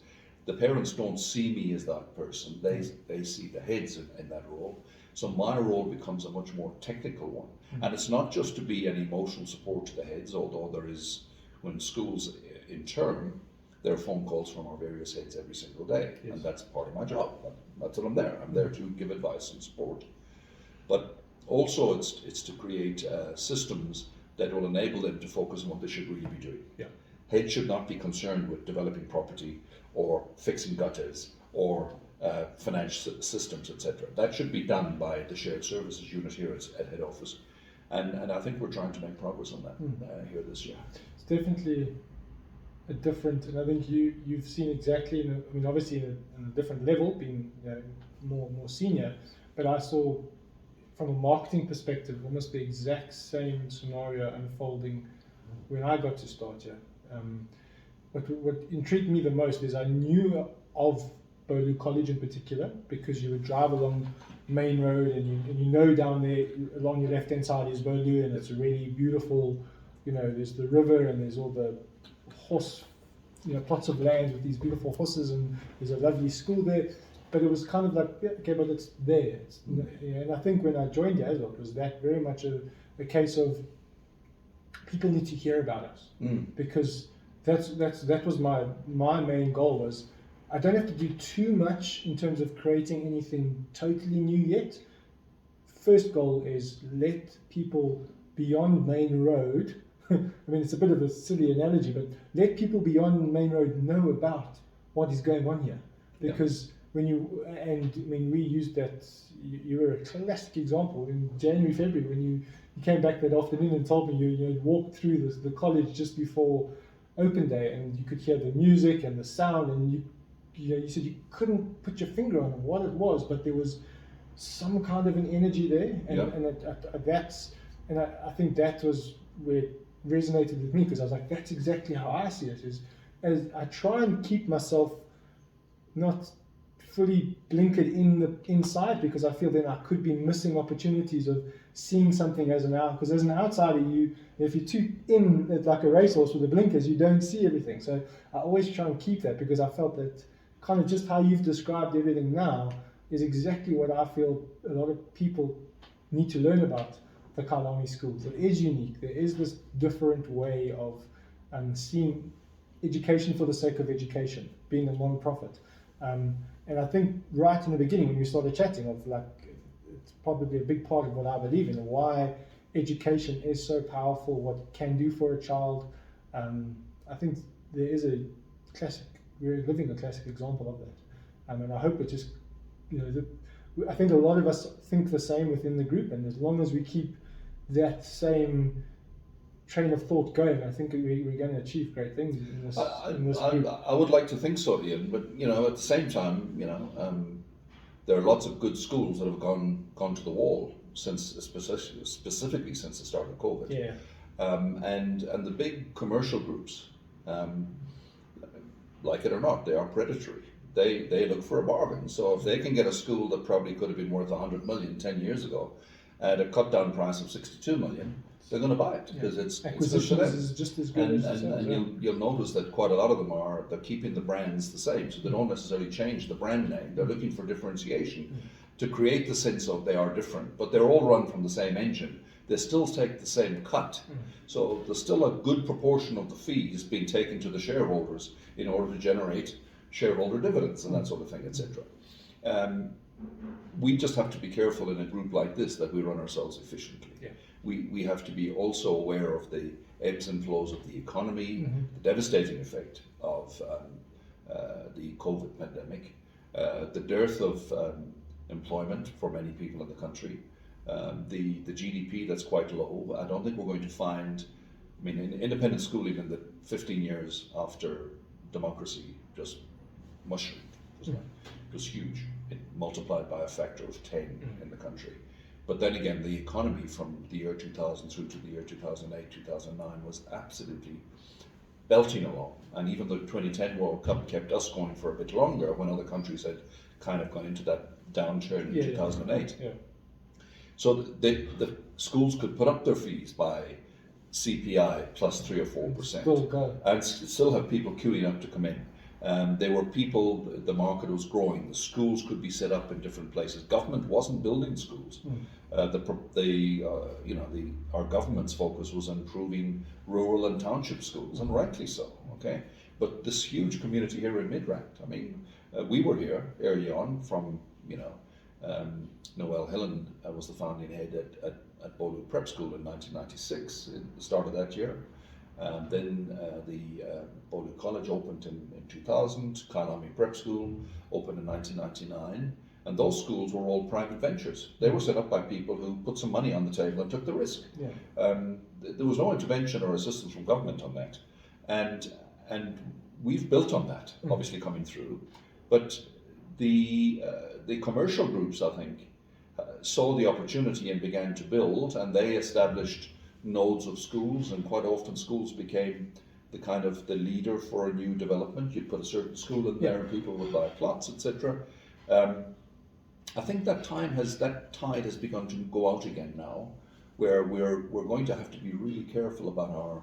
the parents don't see me as that person, they see the heads in that role. So my role becomes a much more technical one. And it's not just to be an emotional support to the heads, although there is, when schools in turn, there are phone calls from our various heads every single day. Yes. And that's part of my job. That's what I'm there. I'm there to give advice and support. But also it's to create systems that will enable them to focus on what they should really be doing. Yeah. Heads should not be concerned with developing property or fixing gutters or financial systems, etc. That should be done by the shared services unit here at head office. And I think we're trying to make progress on that here this year. It's definitely a different, and I think you've seen exactly, obviously in a different level, being more senior, but I saw from a marketing perspective almost the exact same scenario unfolding when I got to start here. What intrigued me the most is I knew of Bolu College in particular because you would drive along Main Road and you know down there along your left hand side is Bolu, and it's a really beautiful, there's the river and there's all the horse, plots of land with these beautiful horses, and there's a lovely school there. But it was kind of like, yeah, okay, but it's there. And I think when I joined here as well, it was that very much a case of people need to hear about us because that was my main goal was I don't have to do too much in terms of creating anything totally new yet. First goal is let people beyond Main Road. It's a bit of a silly analogy, but let people beyond Main Road know about what is going on here. Because we used that, you were a classic example in January, February, when you came back that afternoon and told me you had walked through the college just before open day and you could hear the music and the sound, and you said you couldn't put your finger on what it was, but there was some kind of an energy there, and I think that was where it resonated with me, because I was like, that's exactly how I see it. As I try and keep myself not fully blinkered inside, because I feel then I could be missing opportunities of seeing something as an outsider, if you're too in like a racehorse with the blinkers, you don't see everything. So I always try and keep that, because I felt that kind of just how you've described everything now is exactly what I feel a lot of people need to learn about the Kyalami Schools. It is unique. There is this different way of seeing education for the sake of education, being a non-profit. And I think right in the beginning when we started chatting of it's probably a big part of what I believe in, and why education is so powerful, what it can do for a child. I think there is we're living a classic example of that. And I hope it just, I think a lot of us think the same within the group, and as long as we keep that same train of thought going, I think we're going to achieve great things in this group. I would like to think so, Ian, but at the same time, there are lots of good schools that have gone to the wall specifically since the start of COVID. Yeah. And the big commercial groups, like it or not, they are predatory. They look for a bargain. So if they can get a school that probably could have been worth 100 million 10 years ago at a cut down price of 62 million, they're going to buy it because it's acquisitions is just as good and you'll notice that quite a lot of them they're keeping the brands the same, so they don't necessarily change the brand name. They're looking for differentiation, to create the sense of they are different, but they're all run from the same engine. They still take the same cut. So there's still a good proportion of the fees being taken to the shareholders in order to generate shareholder dividends and that sort of thing, etc. We just have to be careful in a group like this that we run ourselves efficiently. Yeah. We have to be also aware of the ebbs and flows of the economy, the devastating effect of the COVID pandemic, the dearth of employment for many people in the country, the GDP that's quite low. I don't think we're going to find, I mean, in independent schooling in the 15 years after democracy just mushroomed. It was huge. It multiplied by a factor of 10 in the country. But then again, the economy from the year 2000 through to the year 2008, 2009 was absolutely belting along. And even the 2010 World Cup kept us going for a bit longer when other countries had kind of gone into that downturn in 2008. Yeah. So the schools could put up their fees by CPI plus 3 or 4%, and still have people queuing up to come in. There were people, the market was growing, the schools could be set up in different places. Government wasn't building schools. Our government's focus was on improving rural and township schools, and rightly so, okay? But this huge community here in Midrand, I mean, we were here early on from, Noel Hillen was the founding head at Bolu Prep School in 1996, at the start of that year. Then the Bolu College opened in 2000, Kyalami Prep School opened in 1999, and those schools were all private ventures. They were set up by people who put some money on the table and took the risk. Yeah. There was no intervention or assistance from government on that, and we've built on that, obviously coming through. But the commercial groups, I think, saw the opportunity and began to build, and they established nodes of schools, and quite often schools became the kind of the leader for a new development. You'd put a certain school in there and people would buy plots, etc. I think that tide has begun to go out again now, where we're going to have to be really careful about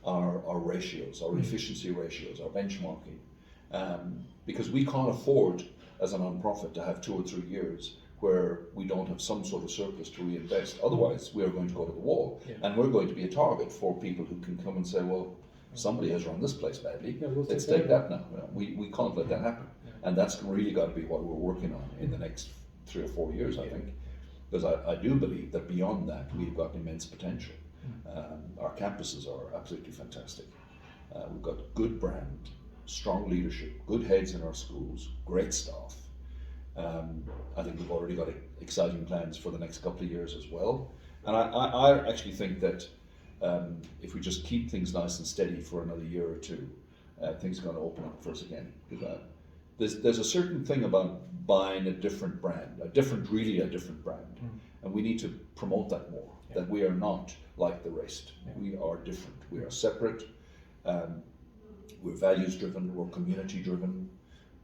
our ratios, our efficiency ratios, our benchmarking, because we can't afford as a non-profit to have 2 or 3 years where we don't have some sort of surplus to reinvest. Otherwise, we are going to go to the wall, and we're going to be a target for people who can come and say, well, somebody has run this place badly, let's take that now. We can't let that happen. And that's really got to be what we're working on in the next 3 or 4 years, I think. Because I do believe that beyond that, we've got immense potential. Our campuses are absolutely fantastic. We've got good brand, strong leadership, good heads in our schools, great staff. I think we've already got exciting plans for the next couple of years as well. And I actually think that if we just keep things nice and steady for another year or two, things are going to open up for us again. Because there's a certain thing about buying a different brand, a different brand. And we need to promote that more, that we are not like the rest. We are different, we are separate, we're values driven, we're community driven.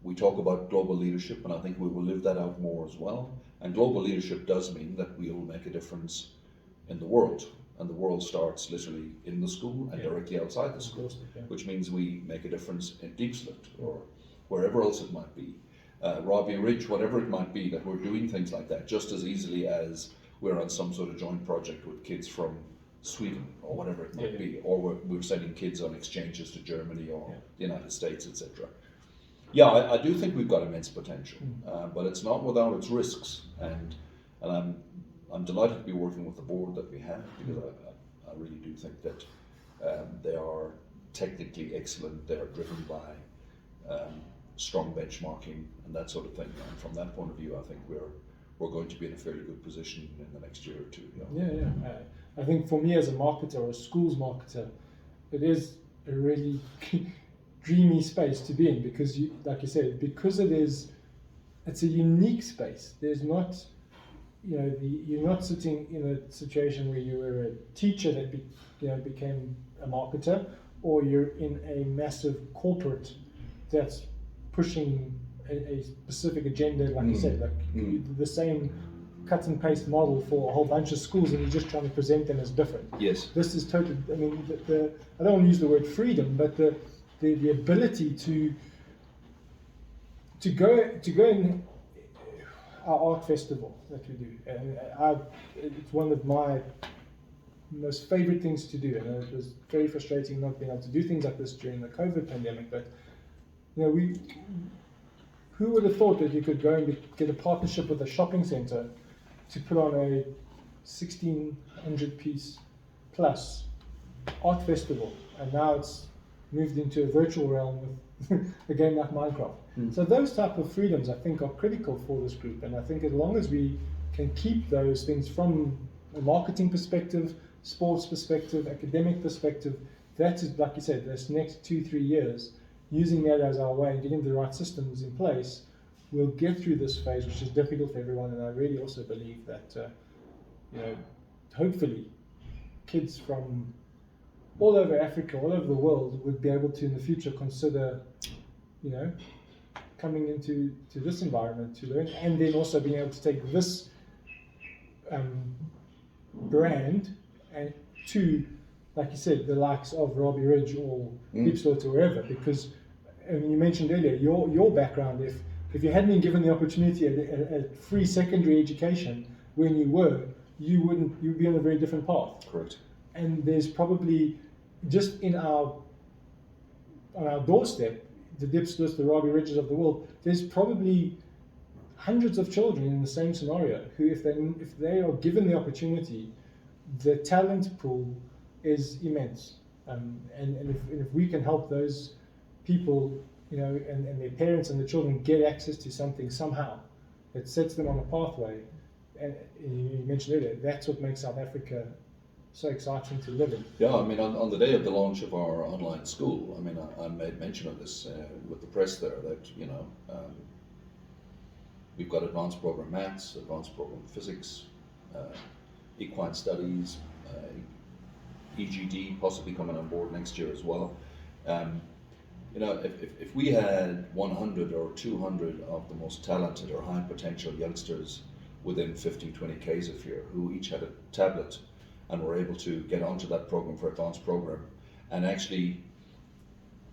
We talk about global leadership, and I think we will live that out more as well. And global leadership does mean that we will make a difference in the world. And the world starts literally in the school and directly outside the school, which means we make a difference in Deepslit or wherever else it might be. Robbie Ridge, whatever it might be, that we're doing things like that just as easily as we're on some sort of joint project with kids from Sweden or whatever it might be, or we're sending kids on exchanges to Germany or the United States, etc. Yeah, I do think we've got immense potential, but it's not without its risks, and I'm delighted to be working with the board that we have, because I really do think that they are technically excellent. They are driven by strong benchmarking and that sort of thing, and from that point of view, I think we're going to be in a fairly good position in the next year or two. I think for me as a marketer or a schools marketer, it is a really dreamy space to be in, because like you said, because it's a unique space. There's not, you're not sitting in a situation where you were a teacher that became a marketer, or you're in a massive corporate that's pushing a specific agenda, like you said, the same cut and paste model for a whole bunch of schools, and you're just trying to present them as different. Yes. This is totally, I mean, I don't want to use the word freedom, but the ability to go and our art festival that we do. And it's one of my most favorite things to do, and it was very frustrating not being able to do things like this during the COVID pandemic. But who would have thought that you could go and get a partnership with a shopping centre to put on a 1,600 piece plus art festival, and now it's moved into a virtual realm with a game like Minecraft. So those type of freedoms I think are critical for this group, and I think as long as we can keep those things from a marketing perspective, sports perspective, academic perspective, that is, like you said, this next 2-3 years, using that as our way and getting the right systems in place, we'll get through this phase, which is difficult for everyone. And I really also believe that hopefully kids from all over Africa, all over the world, would be able to in the future consider, coming into this environment to learn, and then also being able to take this brand and to, like you said, the likes of Robbie Ridge or Diepsloot or wherever. Because you mentioned earlier your background. If you hadn't been given the opportunity at free secondary education when you'd be on a very different path. Correct. And there's probably just on our doorstep, the Diepsloot, the Robbie Ridges of the world, there's probably hundreds of children in the same scenario who, if they are given the opportunity, the talent pool is immense. And if we can help those people, and their parents and the children get access to something somehow that sets them on a pathway, and you mentioned earlier, that's what makes South Africa so exciting to live in. Yeah, I mean, on the day of the launch of our online school, I mean, I made mention of this with the press there, that, we've got advanced program maths, advanced program physics, equine studies, EGD possibly coming on board next year as well. If we had 100 or 200 of the most talented or high potential youngsters within 15, 20 Ks of here, who each had a tablet and were able to get onto that program for advanced program and actually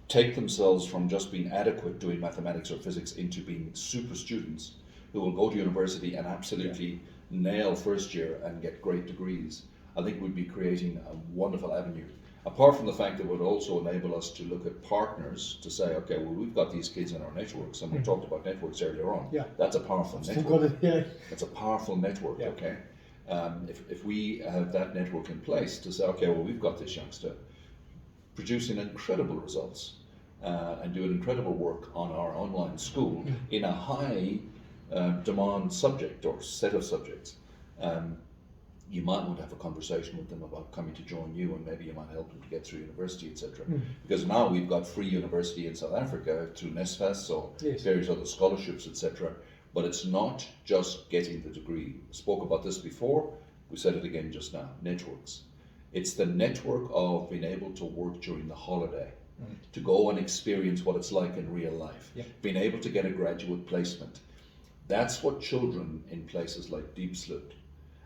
take themselves from just being adequate doing mathematics or physics into being super students who will go to university and absolutely nail first year and get great degrees, I think we'd be creating a wonderful avenue. Apart from the fact that it would also enable us to look at partners to say, okay, well, we've got these kids in our networks, and we talked about networks earlier on. Yeah. That's a powerful network. It's a powerful network, okay? If we have that network in place to say, okay, well, we've got this youngster producing incredible results and doing incredible work on our online school in a high demand subject or set of subjects, you might want to have a conversation with them about coming to join you, and maybe you might help them to get through university, etc. Because now we've got free university in South Africa through NSFAS or various other scholarships, etc. But it's not just getting the degree. We spoke about this before, we said it again just now, networks. It's the network of being able to work during the holiday, to go and experience what it's like in real life, being able to get a graduate placement. That's what children in places like Diepsloot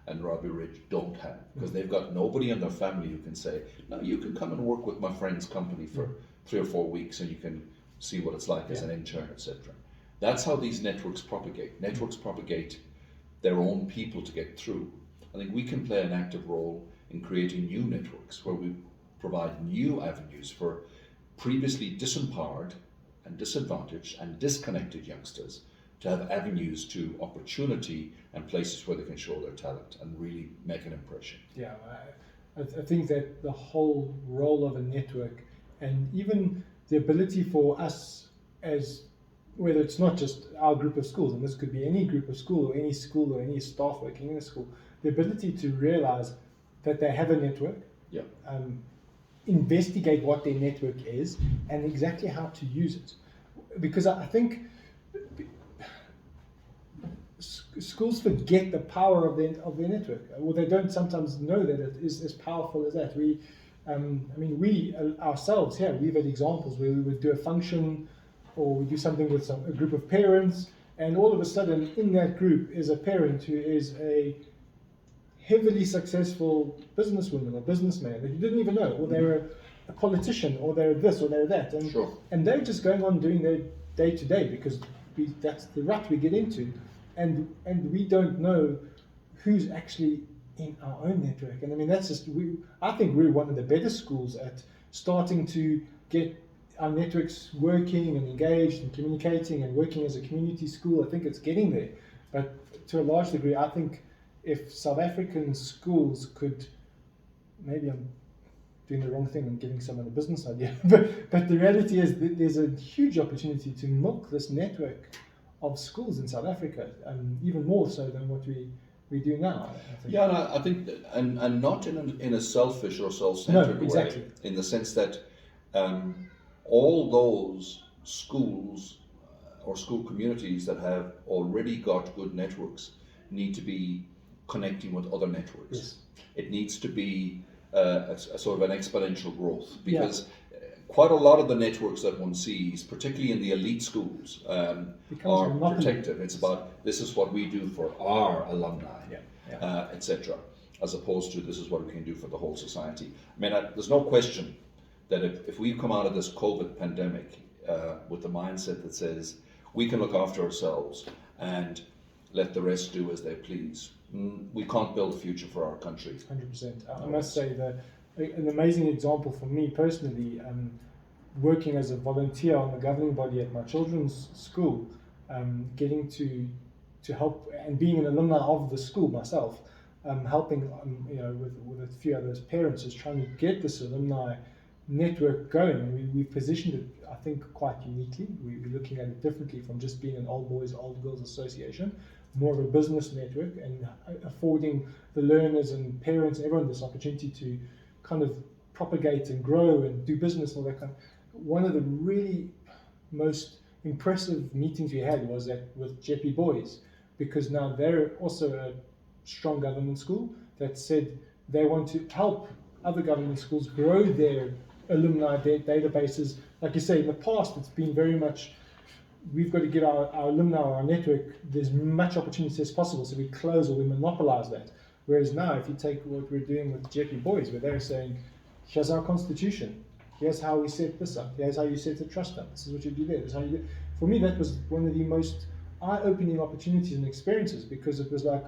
and Robbie Ridge don't have, because they've got nobody in their family who can say, no, you can come and work with my friend's company for 3 or 4 weeks and you can see what it's like as an intern, etc. That's how these networks propagate. Networks propagate their own people to get through. I think we can play an active role in creating new networks where we provide new avenues for previously disempowered and disadvantaged and disconnected youngsters to have avenues to opportunity and places where they can show their talent and really make an impression. Yeah, I think that the whole role of a network, and even the ability for us as, whether it's not just our group of schools, and this could be any group of school or any staff working in a school, the ability to realize that they have a network, investigate what their network is and exactly how to use it. Because I think schools forget the power of their network, or they don't sometimes know that it is as powerful as that. We ourselves here, we've had examples where we would do a function or we do something with a group of parents, and all of a sudden in that group is a parent who is a heavily successful businesswoman or businessman that you didn't even know, or they're a politician, or they're this or they're that, and they're just going on doing their day to day because that's the rut we get into. and we don't know who's actually in our own network. And I mean, that's just I think we're one of the better schools at starting to get our networks working and engaged and communicating and working as a community school. I think it's getting there, but to a large degree, I think if South African schools could, maybe I'm doing the wrong thing and giving someone a business idea, but the reality is that there's a huge opportunity to milk this network of schools in South Africa, even more so than what we do now. I think. Yeah, and I think, and not in a selfish or self-centered No, exactly. way, in the sense that all those schools or school communities that have already got good networks need to be connecting with other networks. Yes. It needs to be a sort of an exponential growth, because quite a lot of the networks that one sees, particularly in the elite schools, are protective. It's about, this is what we do for our alumni, etc., as opposed to this is what we can do for the whole society. I mean, there's no question that if we come out of this COVID pandemic with the mindset that says we can look after ourselves and let the rest do as they please, we can't build a future for our country. 100%. I must say that an amazing example for me personally, working as a volunteer on the governing body at my children's school, getting to help and being an alumni of the school myself, helping with a few other parents, is trying to get this alumni network going. And we've positioned it, I think, quite uniquely. We're looking at it differently from just being an old boys, old girls association, more of a business network, and affording the learners and parents, everyone, this opportunity to kind of propagate and grow and do business and all that kind of. One of the really most impressive meetings we had was with Jeppy Boys, because now they're also a strong government school that said they want to help other government schools grow their alumni databases. Like you say, in the past it's been very much, we've got to get our alumni, our network, there's much opportunity as possible, so we close or we monopolize that. Whereas now, if you take what we're doing with Jeppy Boys, where they're saying, here's our constitution, here's how we set this up, here's how you set a trust up, this is what you do there, this is how you do. For me, that was one of the most eye-opening opportunities and experiences, because it was like,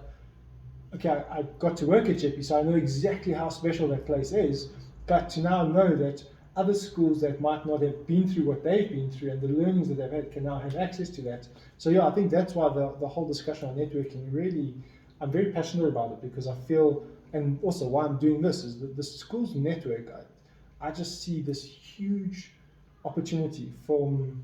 okay, I got to work at Jeppy, so I know exactly how special that place is, but to now know that other schools that might not have been through what they've been through and the learnings that they've had can now have access to that. So yeah, I think that's why the whole discussion on networking, really, I'm very passionate about it, because I feel, and also why I'm doing this, is that the schools network, I just see this huge opportunity from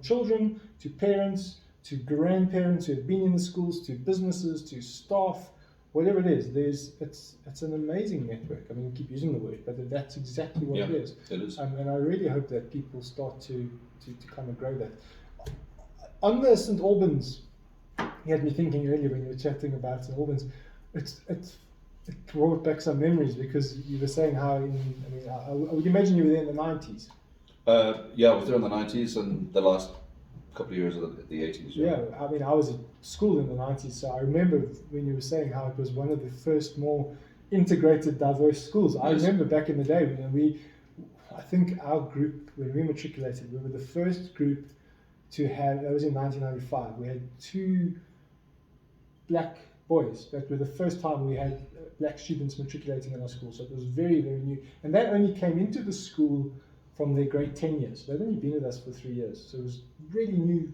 children to parents to grandparents who have been in the schools, to businesses, to staff, whatever it is. It's an amazing network. I mean, we keep using the word, but that's exactly what it is. It is. And I really hope that people start to kind of grow that. On the St. Albans, you had me thinking earlier when you were chatting about St. Albans, it brought back some memories, because you were saying how, I would imagine you were there in the 90s. Yeah, I was there in the 90s and the last couple of years of the 80s. Yeah, I mean, I was at school in the 90s, so I remember when you were saying how it was one of the first more integrated, diverse schools. Yes. I remember back in the day when I think our group, when we matriculated, we were the first group to have, that was in 1995, we had 2 black boys. That was the first time we had black students matriculating in our school, so it was very, very new. And they only came into the school from their grade 10 years. They'd only been with us for 3 years, so it was really new,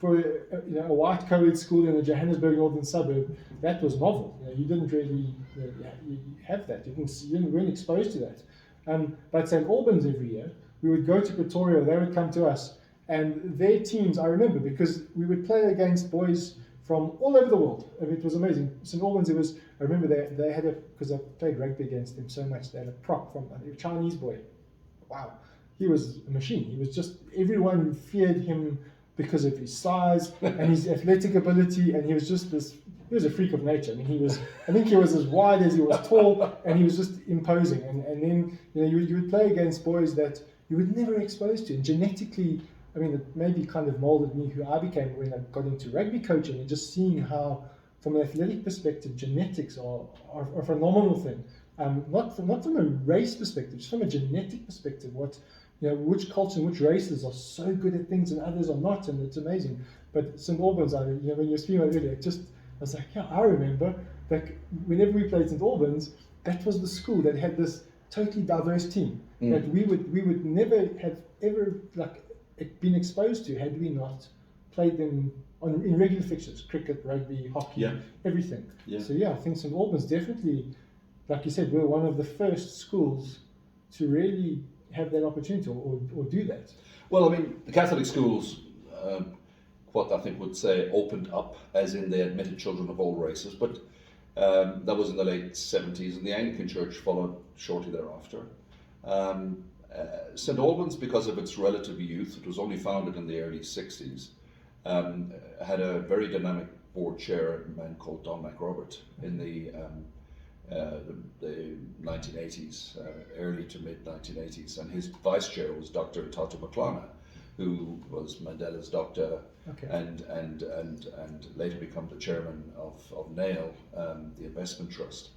for a white co-ed school in a Johannesburg northern suburb. That was novel. You didn't really you have that. You weren't exposed to that. But St. Albans every year, we would go to Pretoria. They would come to us, and their teams, I remember, because we would play against boys from all over the world. I mean, it was amazing. St. Albans, I remember they had because I played rugby against them so much, they had a prop from a Chinese boy. Wow, he was a machine. He was just, everyone feared him because of his size and his athletic ability, and he was just he was a freak of nature. I mean, I think he was as wide as he was tall, and he was just imposing. And then, you would play against boys that you were never exposed to. And genetically, I mean, it maybe kind of molded me who I became when I got into rugby coaching, and just seeing how, from an athletic perspective, genetics are a phenomenal thing. Not from a race perspective, just from a genetic perspective. Which culture and which races are so good at things and others are not, and it's amazing. But St Albans, I mean, when you were speaking about it earlier, I was like, yeah, I remember that whenever we played St Albans, that was the school that had this totally diverse team that we would never have ever been exposed to had we not played them in regular fixtures, cricket, rugby, hockey, everything. Yeah. So I think St Albans definitely, like you said, we're one of the first schools to really have that opportunity or do that. Well, I mean, the Catholic schools, what I think would say opened up, as in they admitted children of all races, but that was in the late 70s, and the Anglican Church followed shortly thereafter. St Albans, because of its relative youth, it was only founded in the early 60s, had a very dynamic board chair, a man called Don McRobert, in the 1980s, early to mid 1980s, and his vice chair was Dr. Tata McClana, who was Mandela's doctor, and later become the chairman of NAIL, the investment trust.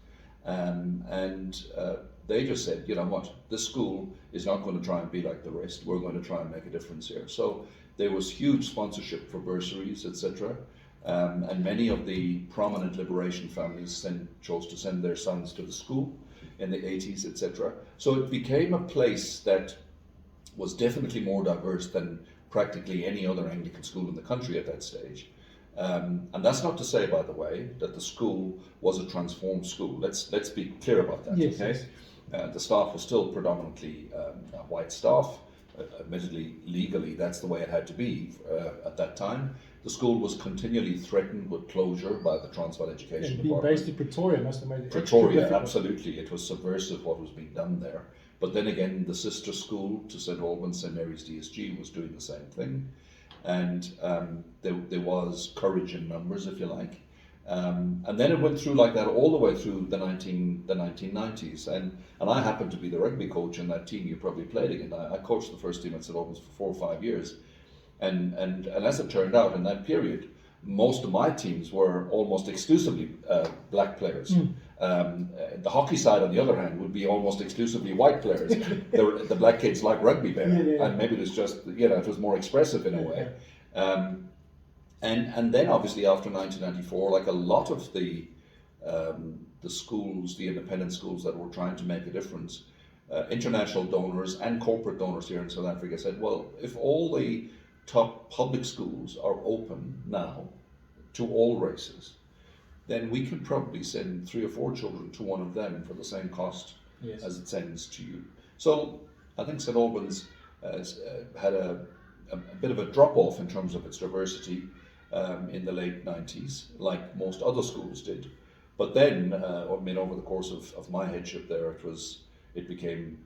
They just said, you know what, this school is not going to try and be like the rest. We're going to try and make a difference here. So there was huge sponsorship for bursaries, etc. And many of the prominent liberation families chose to send their sons to the school in the 80s, etc. So it became a place that was definitely more diverse than practically any other Anglican school in the country at that stage. And that's not to say, by the way, that the school was a transformed school. Let's be clear about that, yes, okay? Yes. The staff was still predominantly white staff. Admittedly, legally, that's the way it had to be at that time. The school was continually threatened with closure by the Transvaal Education Being Department. based in Pretoria must have made it Pretoria, extra absolutely. It was subversive what was being done there. But then again, the sister school to St Albans, St Mary's DSG, was doing the same thing. And there was courage in numbers, if you like. And then it went through like that all the way through the 1990s. And I happened to be the rugby coach in that team you probably played against. I coached the first team at St Albans for 4 or 5 years. And as it turned out, in that period, most of my teams were almost exclusively black players. The hockey side, on the other hand, would be almost exclusively white players. The black kids like rugby better, and maybe it was just, it was more expressive in a way. And then obviously after 1994, like a lot of the schools, the independent schools that were trying to make a difference, international donors and corporate donors here in South Africa said, well, if all the top public schools are open now to all races, then we could probably send 3 or 4 children to one of them for the same cost as it sends to you. So I think St Albans has had a bit of a drop-off in terms of its diversity in the late 90s, like most other schools did. But then, over the course of my headship there, it became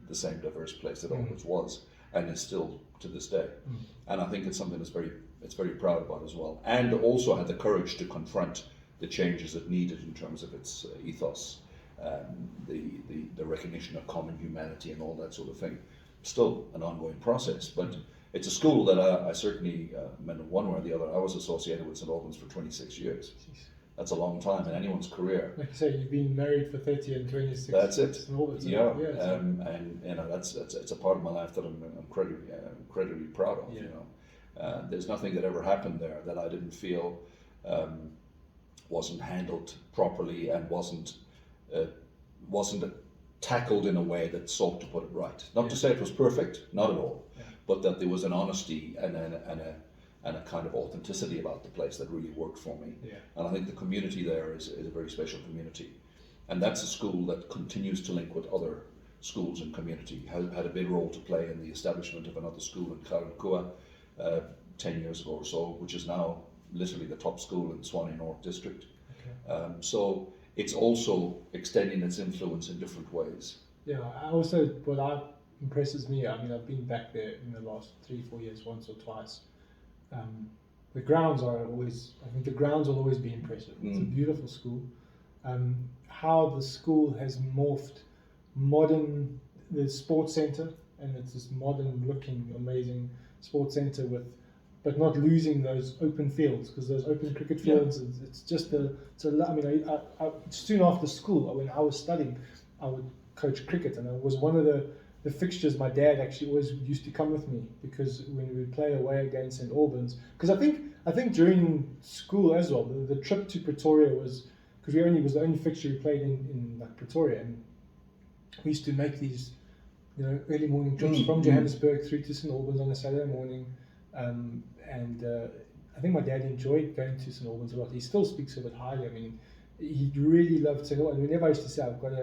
the same diverse place it always was, and is still to this day. And I think it's something it's very proud about as well, and also had the courage to confront the changes it needed in terms of its ethos, the recognition of common humanity and all that sort of thing. Still an ongoing process, but it's a school that I certainly, one way or the other, I was associated with St Albans for 26 years. That's a long time in anyone's career. Like you say, you've been married for 30 and 26. That's it. St Albans, yeah. And it's a part of my life that I'm incredibly proud of. There's nothing that ever happened there that I didn't feel wasn't handled properly and wasn't tackled in a way that sought to put it right. Not to say it was perfect, not at all, but that there was an honesty and a kind of authenticity about the place that really worked for me. And I think the community there is a very special community. And that's a school that continues to link with other schools and community. Had a big role to play in the establishment of another school in Kyalami 10 years ago or so, which is now literally the top school in Swanee North District. So it's also extending its influence in different ways. What impresses me, I've been back there in the last 3-4 years, once or twice. The grounds will always be impressive. It's a beautiful school. How the school has morphed the sports centre, and it's this modern looking, amazing sports centre but not losing those open fields, because those open cricket fields, it's just soon after school, when I was studying, I would coach cricket, and it was one of the the fixtures, my dad actually always used to come with me, because when we would play away against St Albans, because I think during school as well, the trip to Pretoria was, because was the only fixture we played in like Pretoria, and we used to make these, you know, early morning trips from Johannesburg through to St Albans on a Saturday morning, and I think my dad enjoyed going to St Albans a lot. He still speaks of it highly. I mean, he really loved St Albans. And whenever I used to say I've got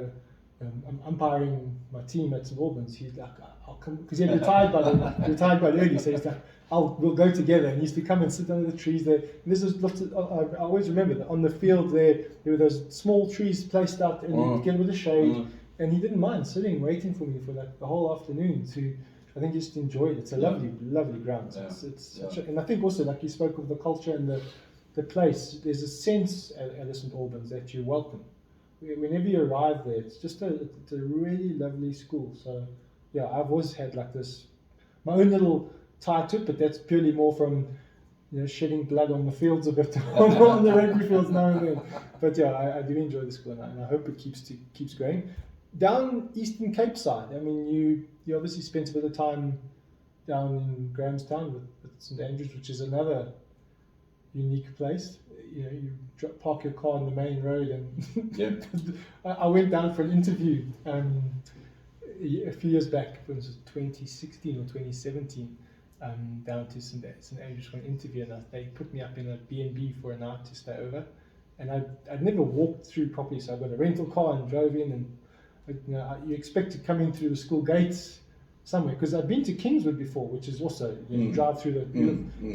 I'm umpiring my team at St Albans, he's like, I'll come, because he had retired by early, so he's like, we'll go together. And he used to come and sit under the trees there. And this was lots of, I always remember that on the field there were those small trees placed out, and you'd get a bit of shade. And he didn't mind sitting, waiting for me for like the whole afternoon to. I think he just enjoyed it. It's a lovely, lovely ground. It's and I think also, like you spoke of the culture and the place, there's a sense at St Albans that you're welcome. Whenever you arrive there, it's a really lovely school. So yeah, I've always had like this, my own little tie to it, but that's purely more from, you know, shedding blood on the fields a bit, on the rugby fields now and then. But yeah, I do enjoy the school, and I hope it keeps going. Down Eastern Cape side, I mean, you obviously spent a bit of time down in Grahamstown with St Andrews, which is another unique place. You know, you park your car on the main road, and I went down for an interview a few years back. It was 2016 or 2017, down to St Andrews for an interview, and they put me up in a B&B for a night to stay over. And I'd never walked through properly, so I got a rental car and drove in, and you know, you expect to come in through the school gates somewhere, because I've been to Kingswood before, which is also, you drive through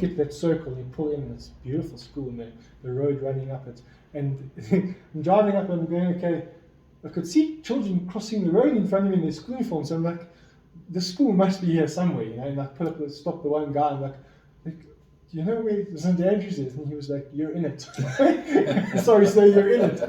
get that circle, you pull in, it's a beautiful school, and the road running up it, and I'm driving up and I'm going, okay, I could see children crossing the road in front of me in their school uniforms, so I'm like, the school must be here somewhere, you know, and I stopped the one guy, and like, do you know where St Andrews is? And he was like, you're in it. Sorry, sir, you're in it.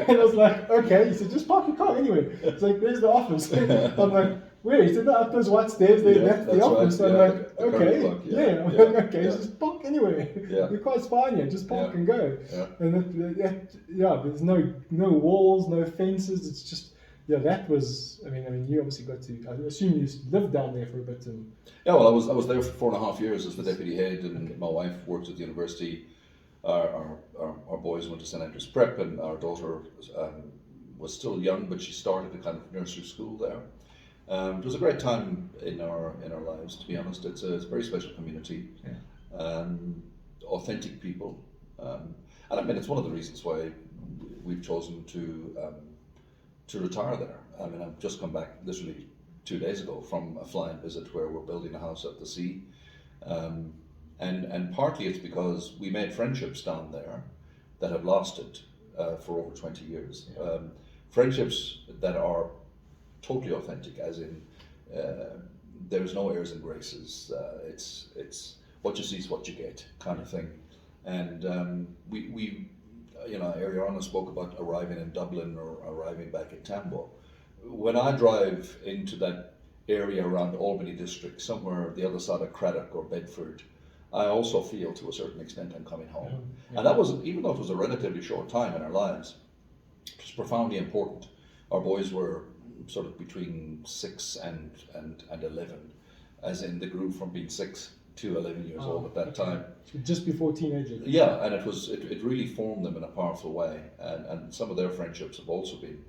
And I was like, okay. He said, just park your car anyway. It's like, there's the office. I'm like, where? He said, no, up those white stairs there, that's the office. Right. I'm like, okay, I'm like, okay, just park anyway. You're quite fine here, just park and go. And there's no walls, no fences, it's just, that was, I mean, you obviously got to, I assume you lived down there for a bit. Yeah, well, I was there for 4.5 years as the deputy head, and my wife worked at the university. Our boys went to St Andrews Prep, and our daughter was still young, but she started a kind of nursery school there. It was a great time in our lives, to be honest. It's a very special community, authentic people, and I mean, it's one of the reasons why we've chosen to retire there. I mean, I've just come back literally 2 days ago from a flying visit where we're building a house at the sea, and partly it's because we made friendships down there that have lasted for over 20 years. Friendships that are totally authentic, as in there's no airs and graces. It's what you see is what you get, kind of thing. And we you know, Ariana spoke about arriving in Dublin or arriving back in Tambo. When I drive into that area around Albany district, somewhere the other side of Craddock or Bedford, I also feel to a certain extent I'm coming home. And that was, even though it was a relatively short time in our lives, it was profoundly important. Our boys were sort of between 6 and 11, as in they grew from being 6 to 11 years old at that time. Just before teenagers. Yeah, and it really formed them in a powerful way, and some of their friendships have also been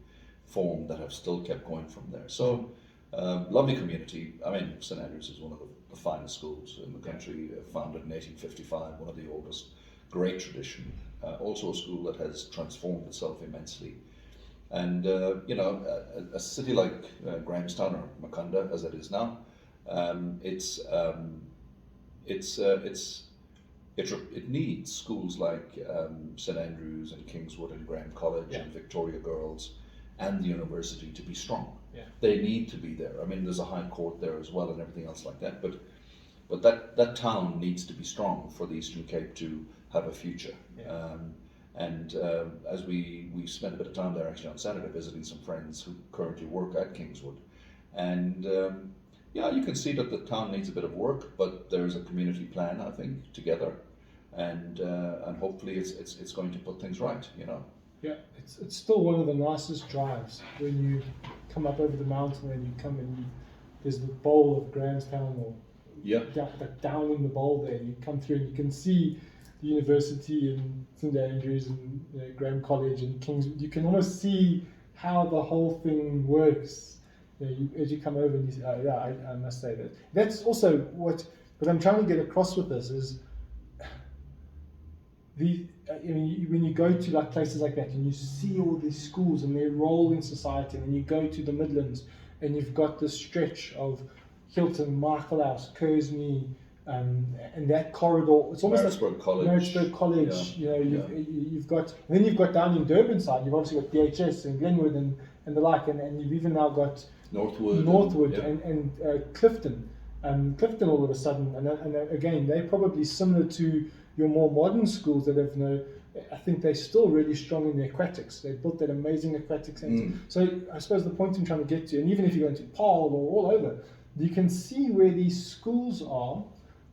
formed that have still kept going from there. So, lovely community. I mean, St Andrews is one of the finest schools in the country, founded in 1855, one of the oldest, great tradition. Also a school that has transformed itself immensely. And, you know, a city like Grahamstown or Makanda, as it is now, it needs schools like St Andrews and Kingswood and Graham College and Victoria Girls and the university to be strong. They need to be there. I mean, there's a high court there as well and everything else like that, but that town needs to be strong for the Eastern Cape to have a future. As we spent a bit of time there actually on Saturday visiting some friends who currently work at Kingswood, and you can see that the town needs a bit of work, but there's a community plan, I think, together, and hopefully it's going to put things right, you know. Yeah, it's still one of the nicest drives when you come up over the mountain and you come and there's the bowl of Grahamstown, or Yeah. down in the bowl there. You come through and you can see the university and St Andrews and Graham College and King's. You can almost see how the whole thing works. As you come over and you say, oh yeah, I must say that. That's also what I'm trying to get across with this is when you go to like places like that and you see all these schools and their role in society, and then you go to the Midlands and you've got this stretch of Hilton, Michaelhouse, Kersney, and that corridor. It's almost Maritzburg College. Maritzburg College. Yeah. You've got, and then you've got down in Durban side. You've obviously got DHS and Glenwood and the like, and you've even now got Northwood and Clifton. Clifton all of a sudden, and again, they're probably similar to your more modern schools that have I think they're still really strong in the aquatics. They built that amazing aquatic centre. So I suppose the point I'm trying to get to, and even if you go into Paarl or all over, you can see where these schools are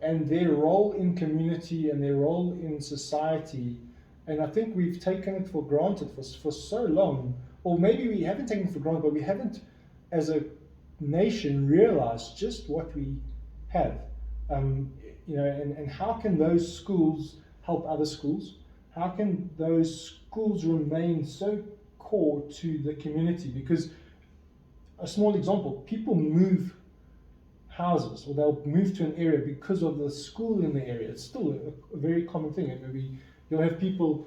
and their role in community and their role in society. And I think we've taken it for granted for so long, or maybe we haven't taken it for granted, but we haven't, as a nation, realized just what we have. And how can those schools help other schools? How can those schools remain so core to the community? Because a small example, people move houses, or they'll move to an area because of the school in the area. It's still a very common thing. And you'll have people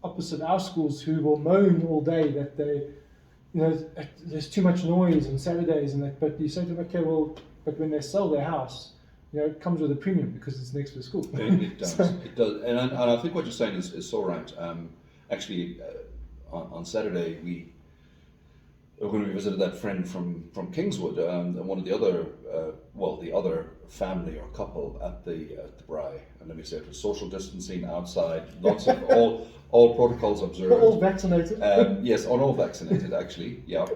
opposite our schools who will moan all day that there's too much noise on Saturdays and that. But you say to them, okay, well, but when they sell their house, it comes with a premium because it's next to the school. It does. It does. And I think what you're saying is so right. Actually, on Saturday, when we visited that friend from Kingswood, and one of the other, the other family or couple at the braai, and let me say it was social distancing outside, lots of all protocols observed. All vaccinated. Yes, all vaccinated actually. Yeah.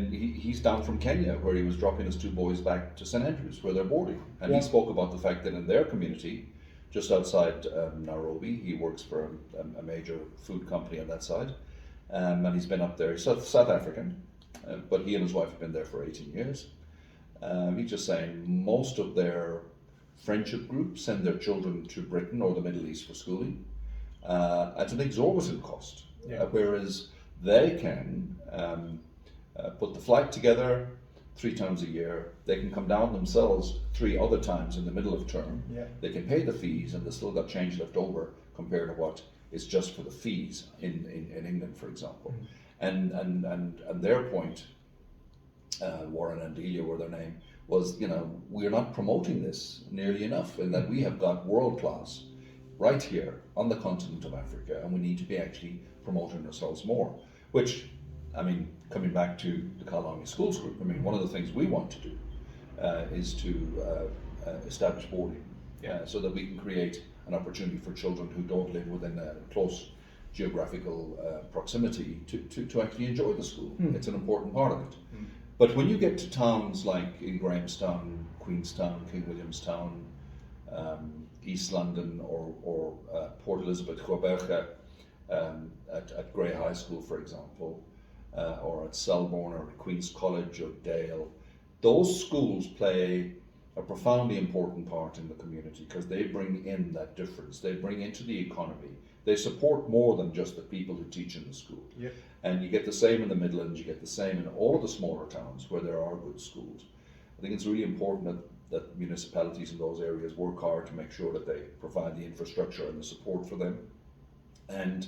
He's down from Kenya, where he was dropping his two boys back to St Andrews, where they're boarding, and he spoke about the fact that in their community, just outside Nairobi, he works for a major food company on that side. And he's been up there. He's South African, but he and his wife have been there for 18 years. He's just saying most of their friendship groups send their children to Britain or the Middle East for schooling at an exorbitant cost, whereas they can put the flight together 3 times a year. They can come down themselves 3 other times in the middle of term. They can pay the fees, and they've still got change left over compared to what is just for the fees in England, for example. And their point, Warren and Delia were their name, was, we're not promoting this nearly enough, in that we have got world class right here on the continent of Africa, and we need to be actually promoting ourselves more. Which, coming back to the Kyalami Schools group, one of the things we want to do is to establish boarding, so that we can create an opportunity for children who don't live within a close geographical proximity to actually enjoy the school. It's an important part of it. But when you get to towns like in Grahamstown, Queenstown, King Williamstown, East London, or Port Elizabeth, Gqeberha, at Grey High School, for example, or at Selborne or at Queen's College or Dale, those schools play a profoundly important part in the community, because they bring in that difference. They bring into the economy. They support more than just the people who teach in the school. And you get the same in the Midlands, you get the same in all of the smaller towns where there are good schools. I think it's really important that municipalities in those areas work hard to make sure that they provide the infrastructure and the support for them. And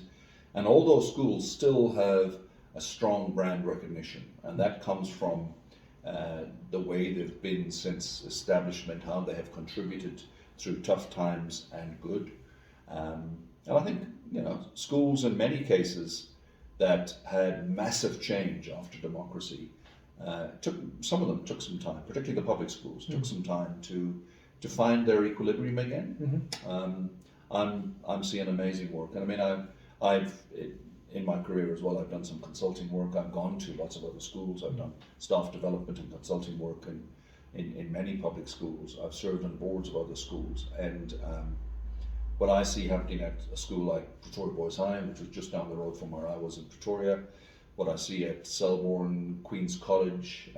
all those schools still have a strong brand recognition, and that comes from the way they've been since establishment, how they have contributed through tough times and good. And I think, schools in many cases that had massive change after democracy, some of them took some time, particularly the public schools, took some time to find their equilibrium again. I'm seeing amazing work, and I've in my career as well, I've done some consulting work. I've gone to lots of other schools. I've done staff development and consulting work in many public schools. I've served on boards of other schools, and what I see happening at a school like Pretoria Boys High, which was just down the road from where I was in Pretoria, what I see at Selborne, Queen's College,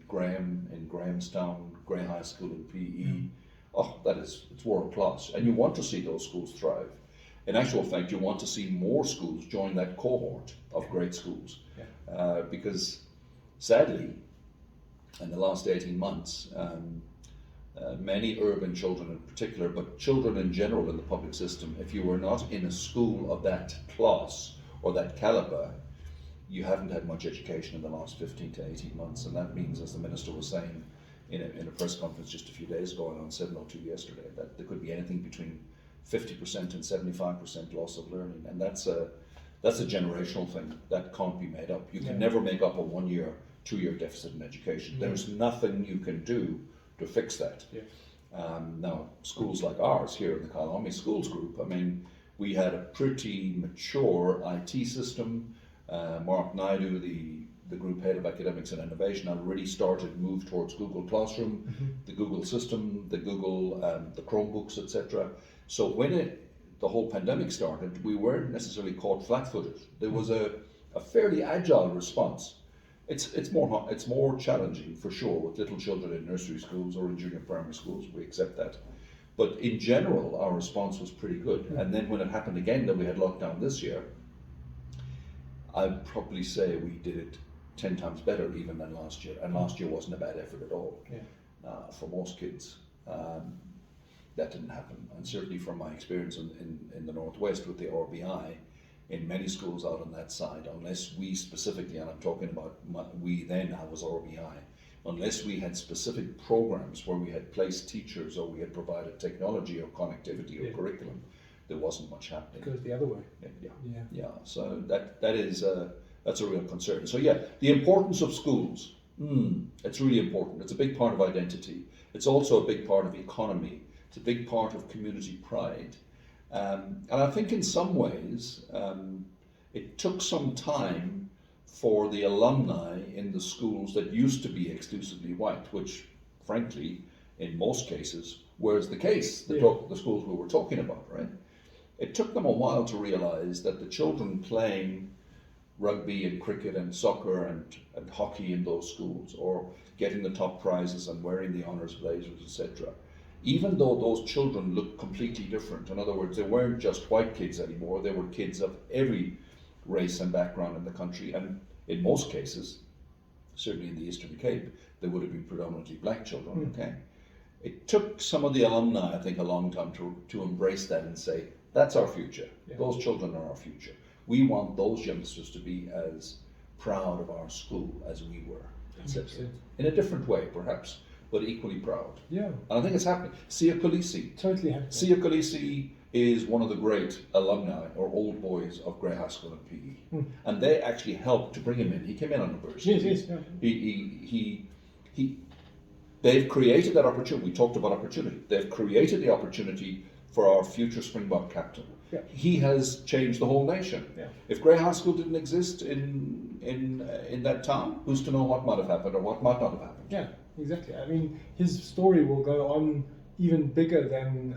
Graham in Grahamstown, Grey High School in PE. Oh, it's world class. And you want to see those schools thrive. In actual fact, you want to see more schools join that cohort of great schools. Because sadly, in the last 18 months, many urban children in particular, but children in general in the public system, if you were not in a school of that class or that caliber, you haven't had much education in the last 15 to 18 months. And that means, as the Minister was saying in a press conference just a few days ago and on 702 yesterday, that there could be anything between 50% and 75% loss of learning. And that's a generational thing that can't be made up. You can never make up a 1 year, 2 year deficit in education. There's nothing you can do to fix that. Now, schools like ours here in the Kyalami Schools group, I mean, we had a pretty mature IT system. Mark Naidu, the group head of academics and innovation, already started move towards Google Classroom, the Google system, the Google, the Chromebooks, etc. So when the whole pandemic started, we weren't necessarily caught flat-footed. There was a fairly agile response. It's more challenging for sure with little children in nursery schools or in junior primary schools. We accept that. But in general, our response was pretty good. And then when it happened again that we had lockdown this year, I'd probably say we did it 10 times better even than last year. And last year wasn't a bad effort at all for most kids. That didn't happen. And certainly from my experience in the Northwest with the RBI, in many schools out on that side, unless we specifically, and I'm talking about we then, I was RBI, unless we had specific programs where we had placed teachers or we had provided technology or connectivity or curriculum, there wasn't much happening. It goes the other way. So that's a real concern. So the importance of schools, it's really important. It's a big part of identity. It's also a big part of economy. It's a big part of community pride. And I think in some ways, it took some time for the alumni in the schools that used to be exclusively white, which frankly, in most cases, was the case, the schools we were talking about, right? It took them a while to realize that the children playing rugby and cricket and soccer and hockey in those schools, or getting the top prizes and wearing the honours blazers, etc., even though those children looked completely different, in other words, they weren't just white kids anymore, they were kids of every race and background in the country, and in most cases, certainly in the Eastern Cape, they would have been predominantly black children, okay? It took some of the alumni, I think, a long time to embrace that and say, that's our future. Those children are our future. We want those youngsters to be as proud of our school as we were, etc. In a different way, perhaps, but equally proud. And I think it's happening. Sia Kolisi. Totally happening. Sia Kolisi is one of the great alumni or old boys of Grey High School in PE. And they actually helped to bring him in. He came in on a burst. They've created that opportunity. We talked about opportunity. They've created the opportunity for our future Springbok captain. He has changed the whole nation. If Grey High School didn't exist in that town, who's to know what might have happened or what might not have happened? Exactly. I mean, his story will go on even bigger than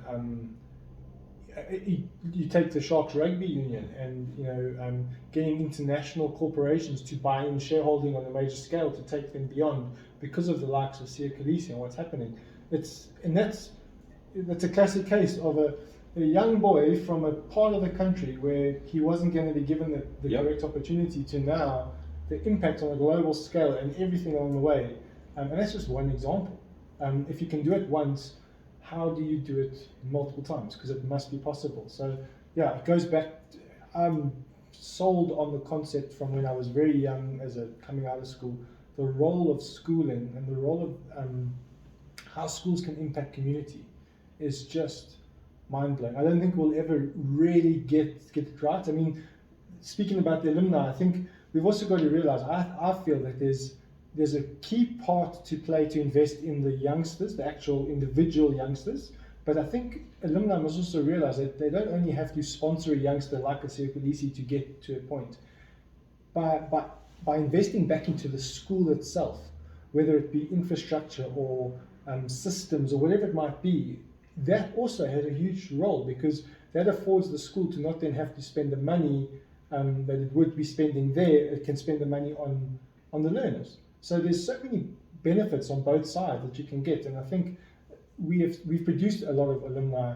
you take the Sharks Rugby Union and getting international corporations to buy in shareholding on a major scale to take them beyond because of the likes of Sia Kolisi and what's happening. That's a classic case of a young boy from a part of the country where he wasn't going to be given the correct opportunity to now the impact on a global scale and everything along the way. And that's just one example. If you can do it once, how do you do it multiple times? Because it must be possible. So it goes back. I'm sold on the concept from when I was very young, as a coming out of school, the role of schooling and the role of how schools can impact community is just mind-blowing. I don't think we'll ever really get it right. I mean, speaking about the alumni, I think we've also got to realize, I feel that there's a key part to play to invest in the youngsters, the actual individual youngsters, but I think alumni must also realize that they don't only have to sponsor a youngster like a Sia Kolisi to get to a point. By investing back into the school itself, whether it be infrastructure or systems or whatever it might be, that also has a huge role, because that affords the school to not then have to spend the money that it would be spending there, it can spend the money on the learners. So there's so many benefits on both sides that you can get, and I think we've produced a lot of alumni.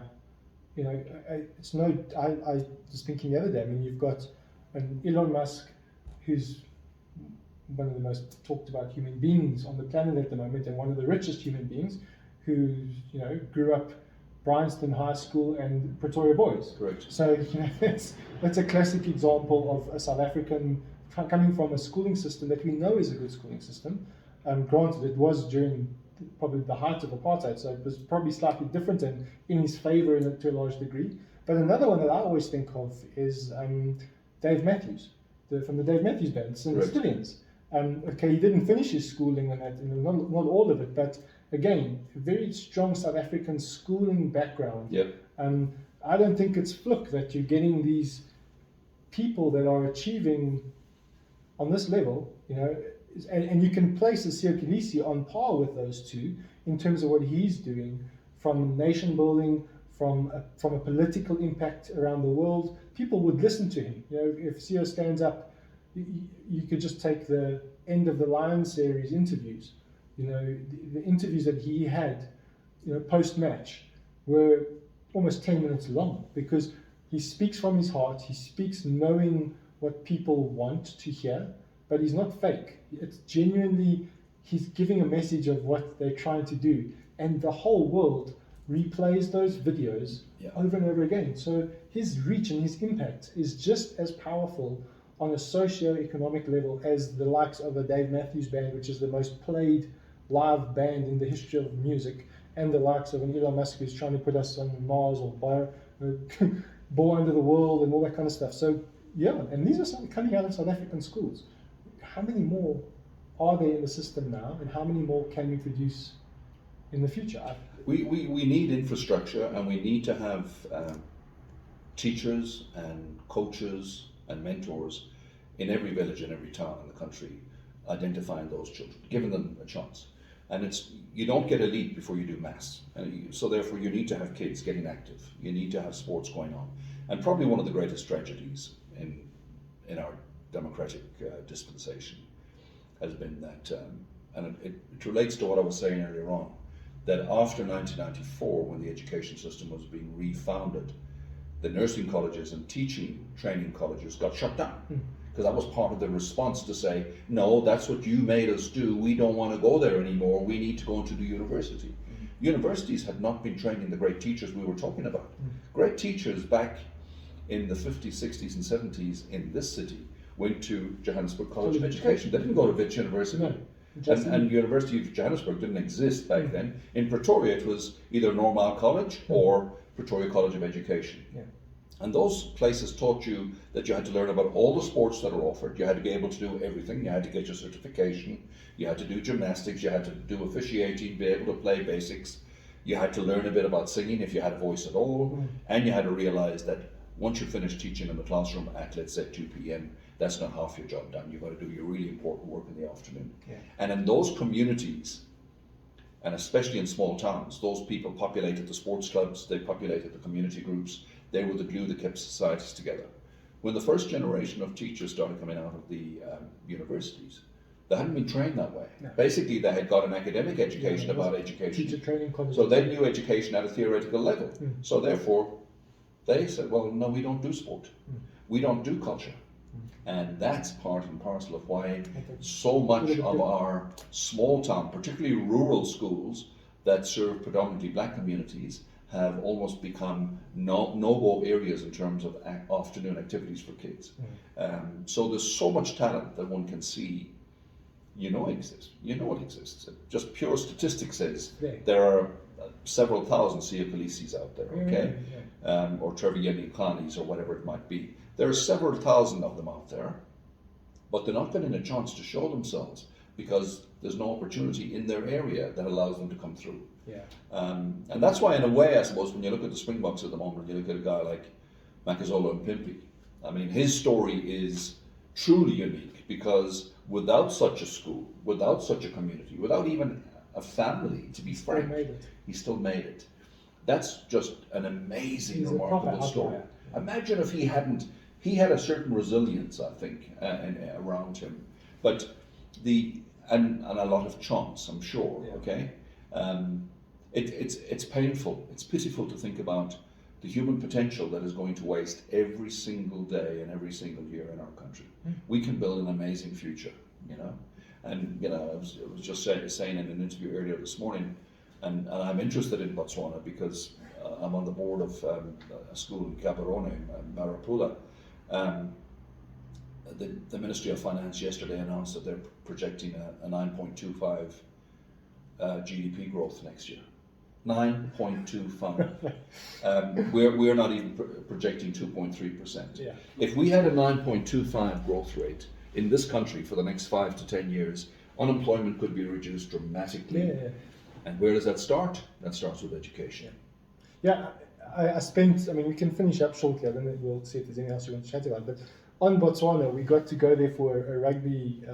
You know, I was thinking the other day. I mean, you've got an Elon Musk, who's one of the most talked about human beings on the planet at the moment, and one of the richest human beings, who grew up Bryanston High School and Pretoria Boys. Correct. So that's a classic example of a South African coming from a schooling system that we know is a good schooling system. Granted, it was during probably the height of apartheid, so it was probably slightly different and in his favour to a large degree. But another one that I always think of is Dave Matthews, from the Dave Matthews Band, Stillians. Okay, he didn't finish his schooling and that, not all of it, but again, a very strong South African schooling background. Yep. I don't think it's fluke that you're getting these people that are achieving on this level, and you can place a Siya Kolisi on par with those two in terms of what he's doing, from nation building, from a political impact around the world. People would listen to him. If Siya stands up, you could just take the End of the Lion series interviews. The interviews that he had, post-match, were almost 10 minutes long, because he speaks from his heart. He speaks knowing what people want to hear, but he's not fake. It's genuinely, he's giving a message of what they're trying to do, and the whole world replays those videos over and over again. So his reach and his impact is just as powerful on a socio-economic level as the likes of a Dave Matthews Band, which is the most played live band in the history of music, and the likes of an Elon Musk, who's trying to put us on Mars or bore under the world and all that kind of stuff. So and these are some coming out of South African schools. How many more are there in the system now, and how many more can we produce in the future? We need infrastructure, and we need to have teachers and coaches and mentors in every village and every town in the country, identifying those children, giving them a chance. And you don't get elite before you do mass. So therefore you need to have kids getting active. You need to have sports going on. And probably one of the greatest tragedies in our democratic dispensation has been that, and it relates to what I was saying earlier on, that after 1994, when the education system was being refounded, the nursing colleges and teaching training colleges got shut down. Because that was part of the response to say, no, that's what you made us do. We don't want to go there anymore. We need to go into the university. Universities had not been training the great teachers we were talking about. Great teachers back in the 50s, 60s and 70s in this city went to Johannesburg College of Education. They didn't go to Wits University. No. And University of Johannesburg didn't exist back then. In Pretoria, it was either Normal College or Pretoria College of Education. And those places taught you that you had to learn about all the sports that are offered. You had to be able to do everything. You had to get your certification. You had to do gymnastics. You had to do officiating, be able to play basics. You had to learn a bit about singing if you had a voice at all. And you had to realize that once you finish teaching in the classroom at, let's say, 2 p.m., that's not half your job done. You've got to do your really important work in the afternoon. And in those communities, and especially in small towns, those people populated the sports clubs, they populated the community groups. They were the glue that kept societies together. When the first generation of teachers started coming out of the universities, they hadn't been trained that way. No. Basically, they had got an academic education about education. Teacher training colleges. So they knew education at a theoretical level. So therefore, they said, well, no, we don't do sport. We don't do culture. And that's part and parcel of why so much of our small town, particularly rural schools that serve predominantly black communities, have almost become no-go areas in terms of afternoon activities for kids. So there's so much talent that one can see, exists. It exists. Just pure statistics says there are several thousand Siya Kolisis out there, okay? Or Trevor Yenny Khanis or whatever it might be. There are several thousand of them out there, but they're not getting a chance to show themselves because there's no opportunity in their area that allows them to come through. And that's why, in a way, I suppose, when you look at the Springboks at the moment, you look at a guy like Makazolo and Pimpy. I mean, his story is truly unique because without such a school, without such a community, without even a family, to be frank, he still made it. That's just an amazing, remarkable story. Imagine if he hadn't he had a certain resilience, I think, around him, but and a lot of chance, I'm sure. Yeah. Okay, it's painful, it's pitiful to think about the human potential that is going to waste every single day and every single year in our country. We can build an amazing future, you know. And you know, I was just saying in an interview earlier this morning, and I'm interested in Botswana because I'm on the board of a school in Gaborone, Marapula. The Ministry of Finance yesterday announced that they're projecting a 9.25 GDP growth next year. 9.25. We're not even projecting 2.3%. Yeah. If we had a 9.25 growth rate in this country for the next 5 to 10 years, unemployment could be reduced dramatically. Yeah. And where does that start? That starts with education. Yeah, I spent, I mean, we can finish up shortly, and then we'll see if there's anything else you want to chat about. But on Botswana, we got to go there for a rugby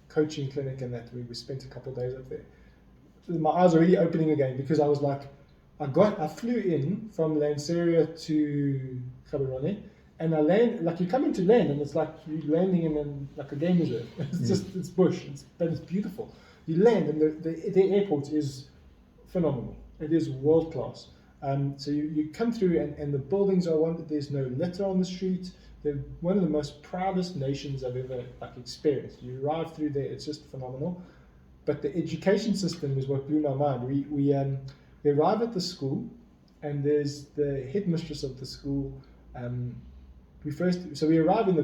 coaching clinic, and that we spent a couple of days up there. My eyes are really opening again, because I was like, I flew in from Lanseria to Gaborone, and I land, like you come into land, and it's like you're landing in like a game reserve. It's just, it's bush, but it's beautiful. You land, and the airport is phenomenal. It is world class. So you come through, and the buildings are there's no litter on the street. They're one of the most proudest nations I've ever experienced. You arrive through there, it's just phenomenal. But the education system is what blew my mind. We arrive at the school, and there's the headmistress of the school. So we arrive in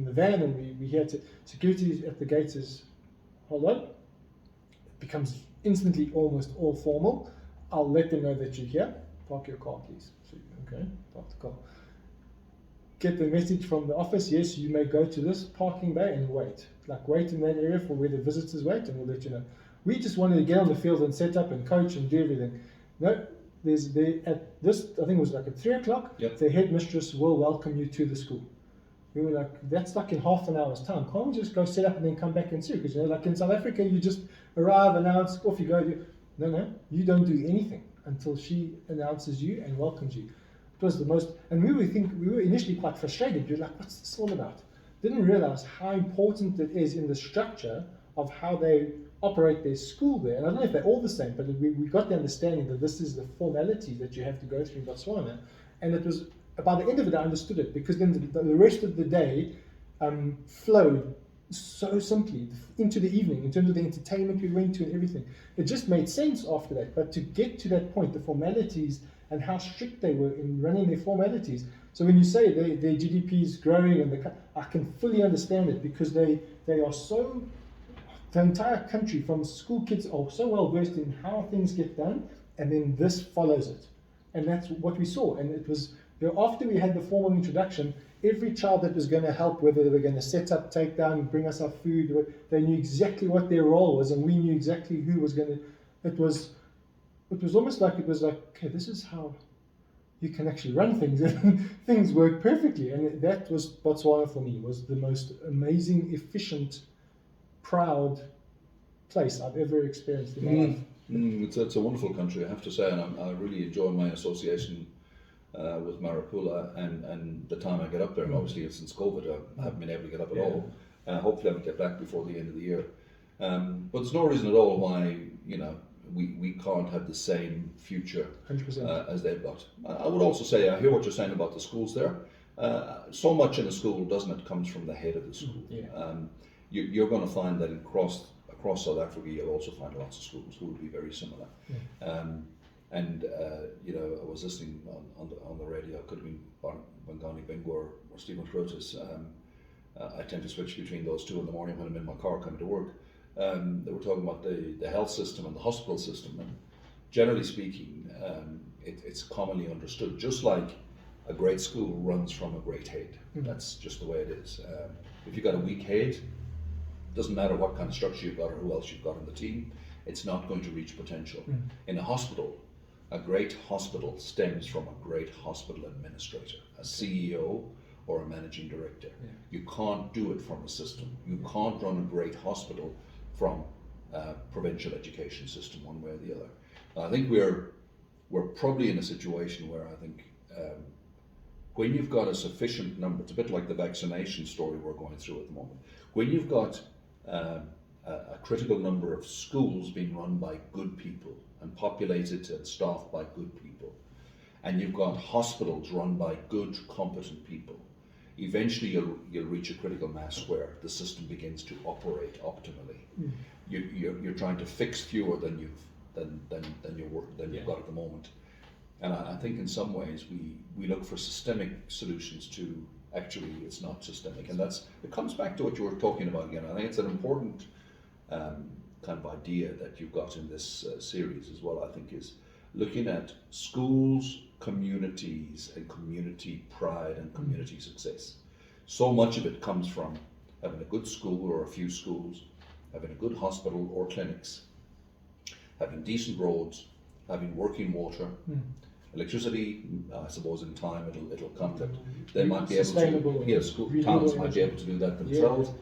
the van, and we hear security at the gates is, hold on. It becomes instantly almost all formal. I'll let them know that you're here. Park your car, please. So, okay, park the car. Get the message from the office, yes, you may go to this parking bay and wait. Like, wait in that area for where the visitors wait, and we'll let you know. We just wanted to get on the field and set up and coach and do everything. No, at this, I think it was like at 3 o'clock, Yep. The headmistress will welcome you to the school. We were like, that's like in half an hour's time. Can't we just go set up and then come back and see? Because, you know, like in South Africa, you just arrive, announce, off you go. No, you don't do anything until she announces you and welcomes you. It was the most, and we were initially quite frustrated. We were like, what's this all about? Didn't realize how important it is in the structure of how they operate their school there. And I don't know if they're all the same, but we got the understanding that this is the formality that you have to go through in Botswana. And it was, by the end of it, I understood it, because then the rest of the day flowed so simply into the evening in terms of the entertainment we went to and everything. It just made sense after that. But to get to that point, the formalities and how strict they were in running their formalities. So when you say their GDP is growing, and I can fully understand it, because they are so, the entire country from school kids are so well versed in how things get done, and then this follows it. And that's what we saw. And it was, after we had the formal introduction, every child that was going to help, whether they were going to set up, take down, bring us our food, they knew exactly what their role was, and we knew exactly who was going to. It was almost like, okay, this is how you can actually run things, and things work perfectly. And that was Botswana for me, was the most amazing, efficient, proud place I've ever experienced in my life. It's a wonderful country, I have to say, and I really enjoy my association with Marapula and the time I get up there. And obviously, since COVID, I haven't been able to get up at all. Hopefully, I will get back before the end of the year. But there's no reason at all why, you know, we can't have the same future 100%. as they've got. I would also say, I hear what you're saying about the schools there. So much in a school, doesn't it, comes from the head of the school. You're going to find that across South Africa, you'll also find lots of schools who will be very similar. You know, I was listening on the radio. It could have been Bongani Bingwa or Stephen Crotis. I tend to switch between those two in the morning when I'm in my car coming to work. They were talking about the health system and the hospital system, and generally speaking, it's commonly understood. Just like a great school runs from a great head. That's just the way it is. If you've got a weak head, doesn't matter what kind of structure you've got or who else you've got on the team, it's not going to reach potential. In a hospital, a great hospital stems from a great hospital administrator, a CEO or a managing director. You can't do it from a system. You can't run a great hospital from a provincial education system, one way or the other. I think we're probably in a situation where I think when you've got a sufficient number, it's a bit like the vaccination story we're going through at the moment. When you've got a critical number of schools being run by good people and populated and staffed by good people, and you've got hospitals run by good, competent people, eventually you'll reach a critical mass where the system begins to operate optimally. You're trying to fix fewer than you've got at the moment. And I think in some ways we look for systemic solutions to actually it's not systemic. And it comes back to what you were talking about again. I think it's an important kind of idea that you've got in this series as well, I think, is looking at schools, communities, and community pride and community success. So much of it comes from having a good school or a few schools, having a good hospital or clinics, having decent roads, having working water, electricity. I suppose in time it'll come that they might be able to. School towns might be able to do that themselves. Yeah.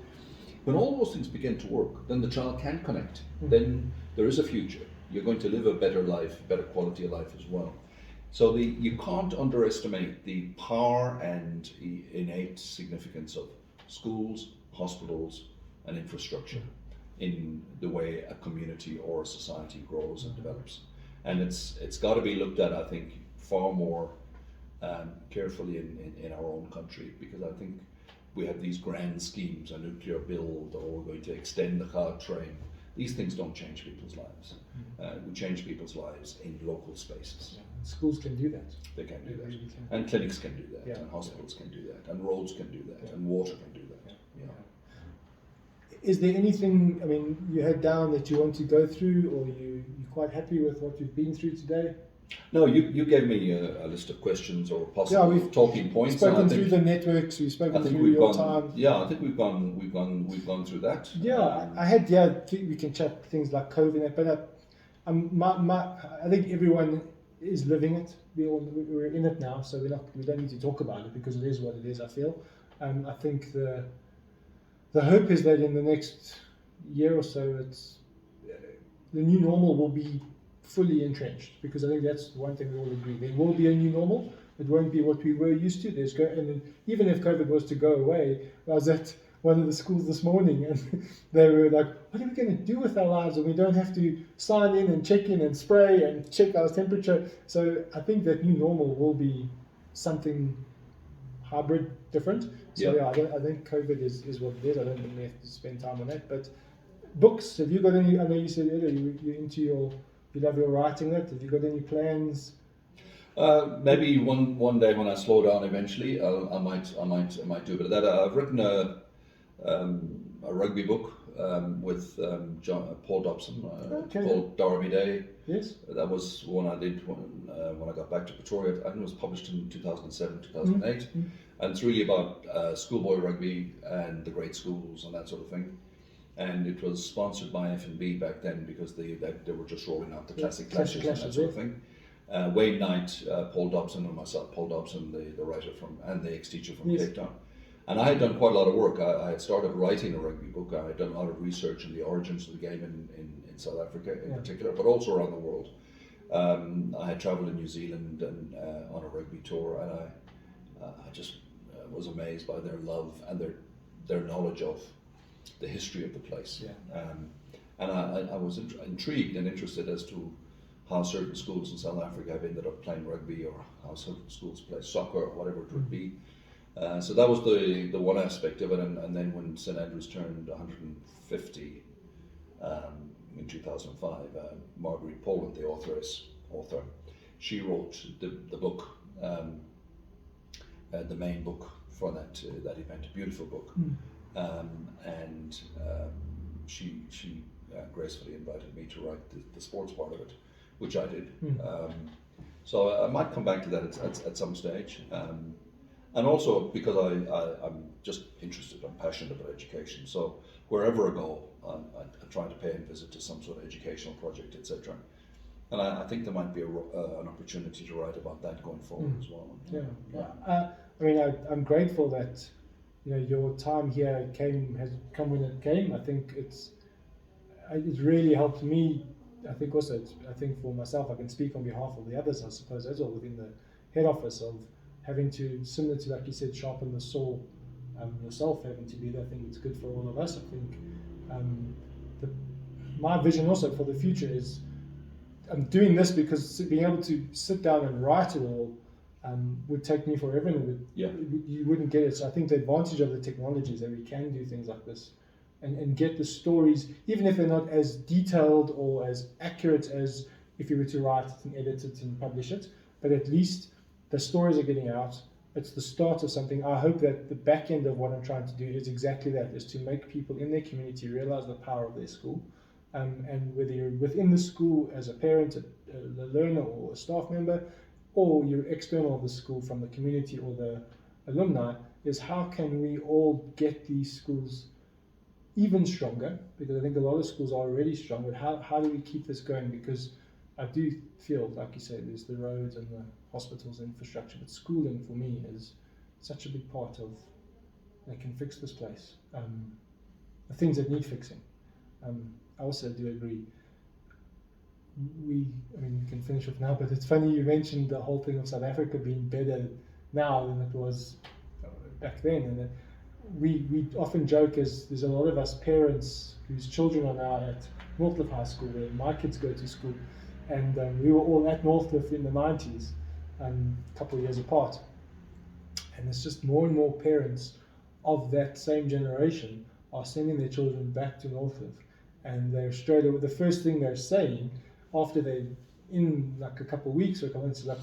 When all those things begin to work, then the child can connect. Then there is a future. You're going to live a better life, better quality of life as well. So you can't underestimate the power and innate significance of schools, hospitals, and infrastructure in the way a community or a society grows and develops. And it's got to be looked at, I think, far more carefully in our own country, because I think we have these grand schemes, a nuclear build, or we're going to extend the car train. These things don't change people's lives. We change people's lives in local spaces. Yeah. Schools can do that. They can do that. Really can. And clinics can do that, and hospitals can do that, and roads can do that, and water can do that. Is there anything, I mean, you had down that you want to go through, or you're quite happy with what you've been through today? No, you gave me a list of questions or possible talking points. We've spoken through the networks. We've spoken through your time. Yeah, I think we've gone through that. Yeah, we can chat things like COVID, but I think everyone is living it. We're in it now, so we don't need to talk about it because it is what it is. I feel. I think the hope is that in the next year or so, the new normal will be fully entrenched, because I think that's one thing we all agree. There will be a new normal. It won't be what we were used to. And even if COVID was to go away, I was at one of the schools this morning, and they were like, "What are we going to do with our lives? And we don't have to sign in and check in and spray and check our temperature." So I think that new normal will be something hybrid, different. So I think COVID is what it is. I don't think we have to spend time on that. But books, have you got any? I know you said earlier you're into you love your writing. Have you got any plans? Maybe one day when I slow down eventually, I might do a bit of that. I've written a rugby book with Paul Dobson called Derby Day. Yes. That was one I did when I got back to Pretoria. I think it was published in 2007, 2008. And it's really about schoolboy rugby and the great schools and that sort of thing. And it was sponsored by F&B back then, because they were just rolling out the classic clashes and that sort of thing. Wayne Knight, Paul Dobson, and myself, Paul Dobson, the writer and the ex-teacher from Cape Town. And I had done quite a lot of work. I had started writing a rugby book. I had done a lot of research in the origins of the game in South Africa in particular, but also around the world. I had travelled in New Zealand and on a rugby tour, and I just was amazed by their love and their knowledge of the history of the place. And I was intrigued and interested as to how certain schools in South Africa have ended up playing rugby, or how certain schools play soccer, or whatever it would be. So that was the one aspect of it. And then when St Andrews turned 150 in 2005, Marguerite Poland, the author, she wrote the book, the main book for that event, a beautiful book. And she gracefully invited me to write the sports part of it, which I did. So I might come back to that at some stage. And also because I'm just interested, I'm passionate about education. So wherever I go, I try to pay a visit to some sort of educational project, etc. And I think there might be an opportunity to write about that going forward as well. I mean, I'm grateful that your time here has come when it came. I think it's really helped me. I think also, I think for myself, I can speak on behalf of the others, I suppose, as well, within the head office, of having to, similar to like you said, sharpen the saw yourself, having to do that. I think it's good for all of us. I think the, my vision also for the future is I'm doing this because being able to sit down and write it all would take me forever, and you wouldn't get it. So I think the advantage of the technology is that we can do things like this and get the stories, even if they're not as detailed or as accurate as if you were to write it and edit it and publish it, but at least the stories are getting out. It's the start of something. I hope that the back end of what I'm trying to do is exactly that, is to make people in their community realize the power of their school. And whether you're within the school as a parent, a learner, or a staff member, or you're external of the school from the community or the alumni, is how can we all get these schools even stronger? Because I think a lot of schools are already strong, but how do we keep this going? Because I do feel, like you say, there's the roads and the hospitals and infrastructure, but schooling for me is such a big part of that can fix this place. The things that need fixing. I also do agree. I mean, we can finish off now, but it's funny you mentioned the whole thing of South Africa being better now than it was back then. And we often joke, as there's a lot of us parents whose children are now at Northcliffe High School, where my kids go to school, and we were all at Northcliffe in the 90s, a couple of years apart. And it's just more and more parents of that same generation are sending their children back to Northcliffe. And they're straight away, the first thing they're saying after they're in like a couple of weeks or a couple of months is like,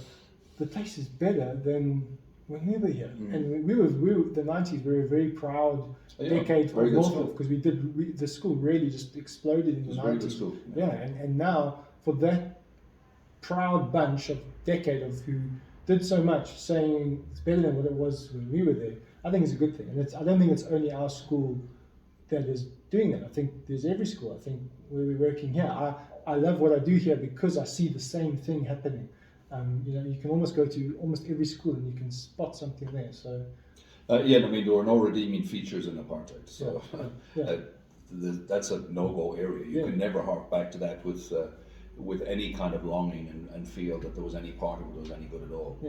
the place is better than when we were here. And we were the 90s, we were a very proud decade for Northcliffe, because the school really just exploded in the 90s. School. And now for that proud bunch of decade of who did so much, saying it's better than what it was when we were there, I think it's a good thing. And I don't think it's only our school that is doing that. I think there's every school. I think where we're working here, I love what I do here because I see the same thing happening. You can almost go to almost every school and you can spot something there. So I mean, there were no redeeming features in apartheid, so that's a no-go area. You can never hark back to that with any kind of longing and feel that there was any part of it that was any good at all.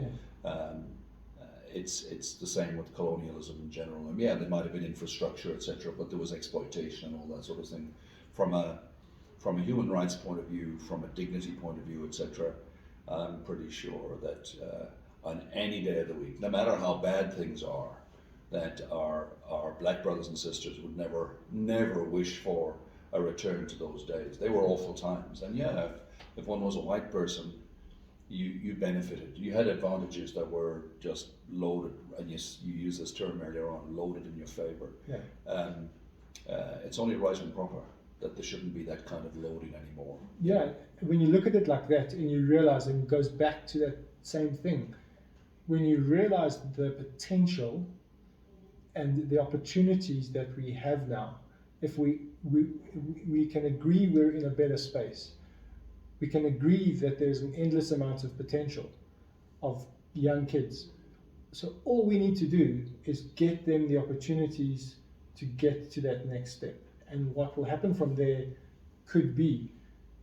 It's the same with colonialism in general. I mean, there might have been infrastructure, etc., but there was exploitation and all that sort of thing. From a human rights point of view, from a dignity point of view, etc., I'm pretty sure that on any day of the week, no matter how bad things are, that our black brothers and sisters would never wish for a return to those days. They were awful times, and if one was a white person, you benefited. You had advantages that were just loaded, and you used this term earlier on, loaded in your favor. It's only right and proper that there shouldn't be that kind of loading anymore. When you look at it like that, and you realize, and it goes back to that same thing, when you realize the potential and the opportunities that we have now, if we can agree we're in a better space, we can agree that there's an endless amount of potential of young kids. So all we need to do is get them the opportunities to get to that next step. And what will happen from there could be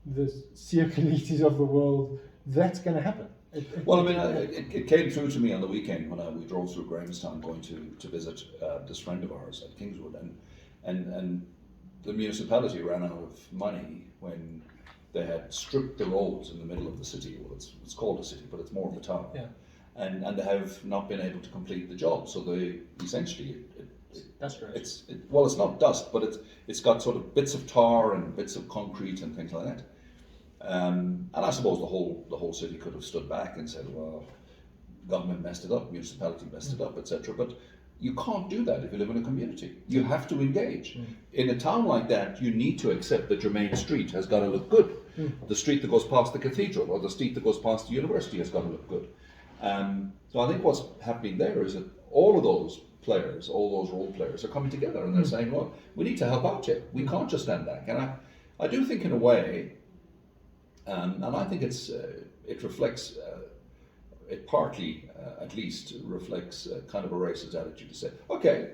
the Siakalitis of the world. That's going to happen. It came through to me on the weekend when we drove through Grahamstown going to visit this friend of ours at Kingswood, and the municipality ran out of money when they had stripped the roads in the middle of the city. Well, it's called a city, but it's more of a town. And they have not been able to complete the job. So they essentially that's right. It's not dust, but it's got sort of bits of tar and bits of concrete and things like that. And I suppose the whole city could have stood back and said, well, government messed it up, municipality messed it up, etc. But you can't do that if you live in a community. You have to engage. In a town like that, you need to accept that your main street has got to look good. The street that goes past the cathedral or the street that goes past the university has got to look good. So I think what's happening there is that all of those players, all those role players are coming together and they're saying, well, we need to help out here. We can't just stand back. And I do think in a way, and I think it reflects, it partly at least reflects kind of a racist attitude to say, okay,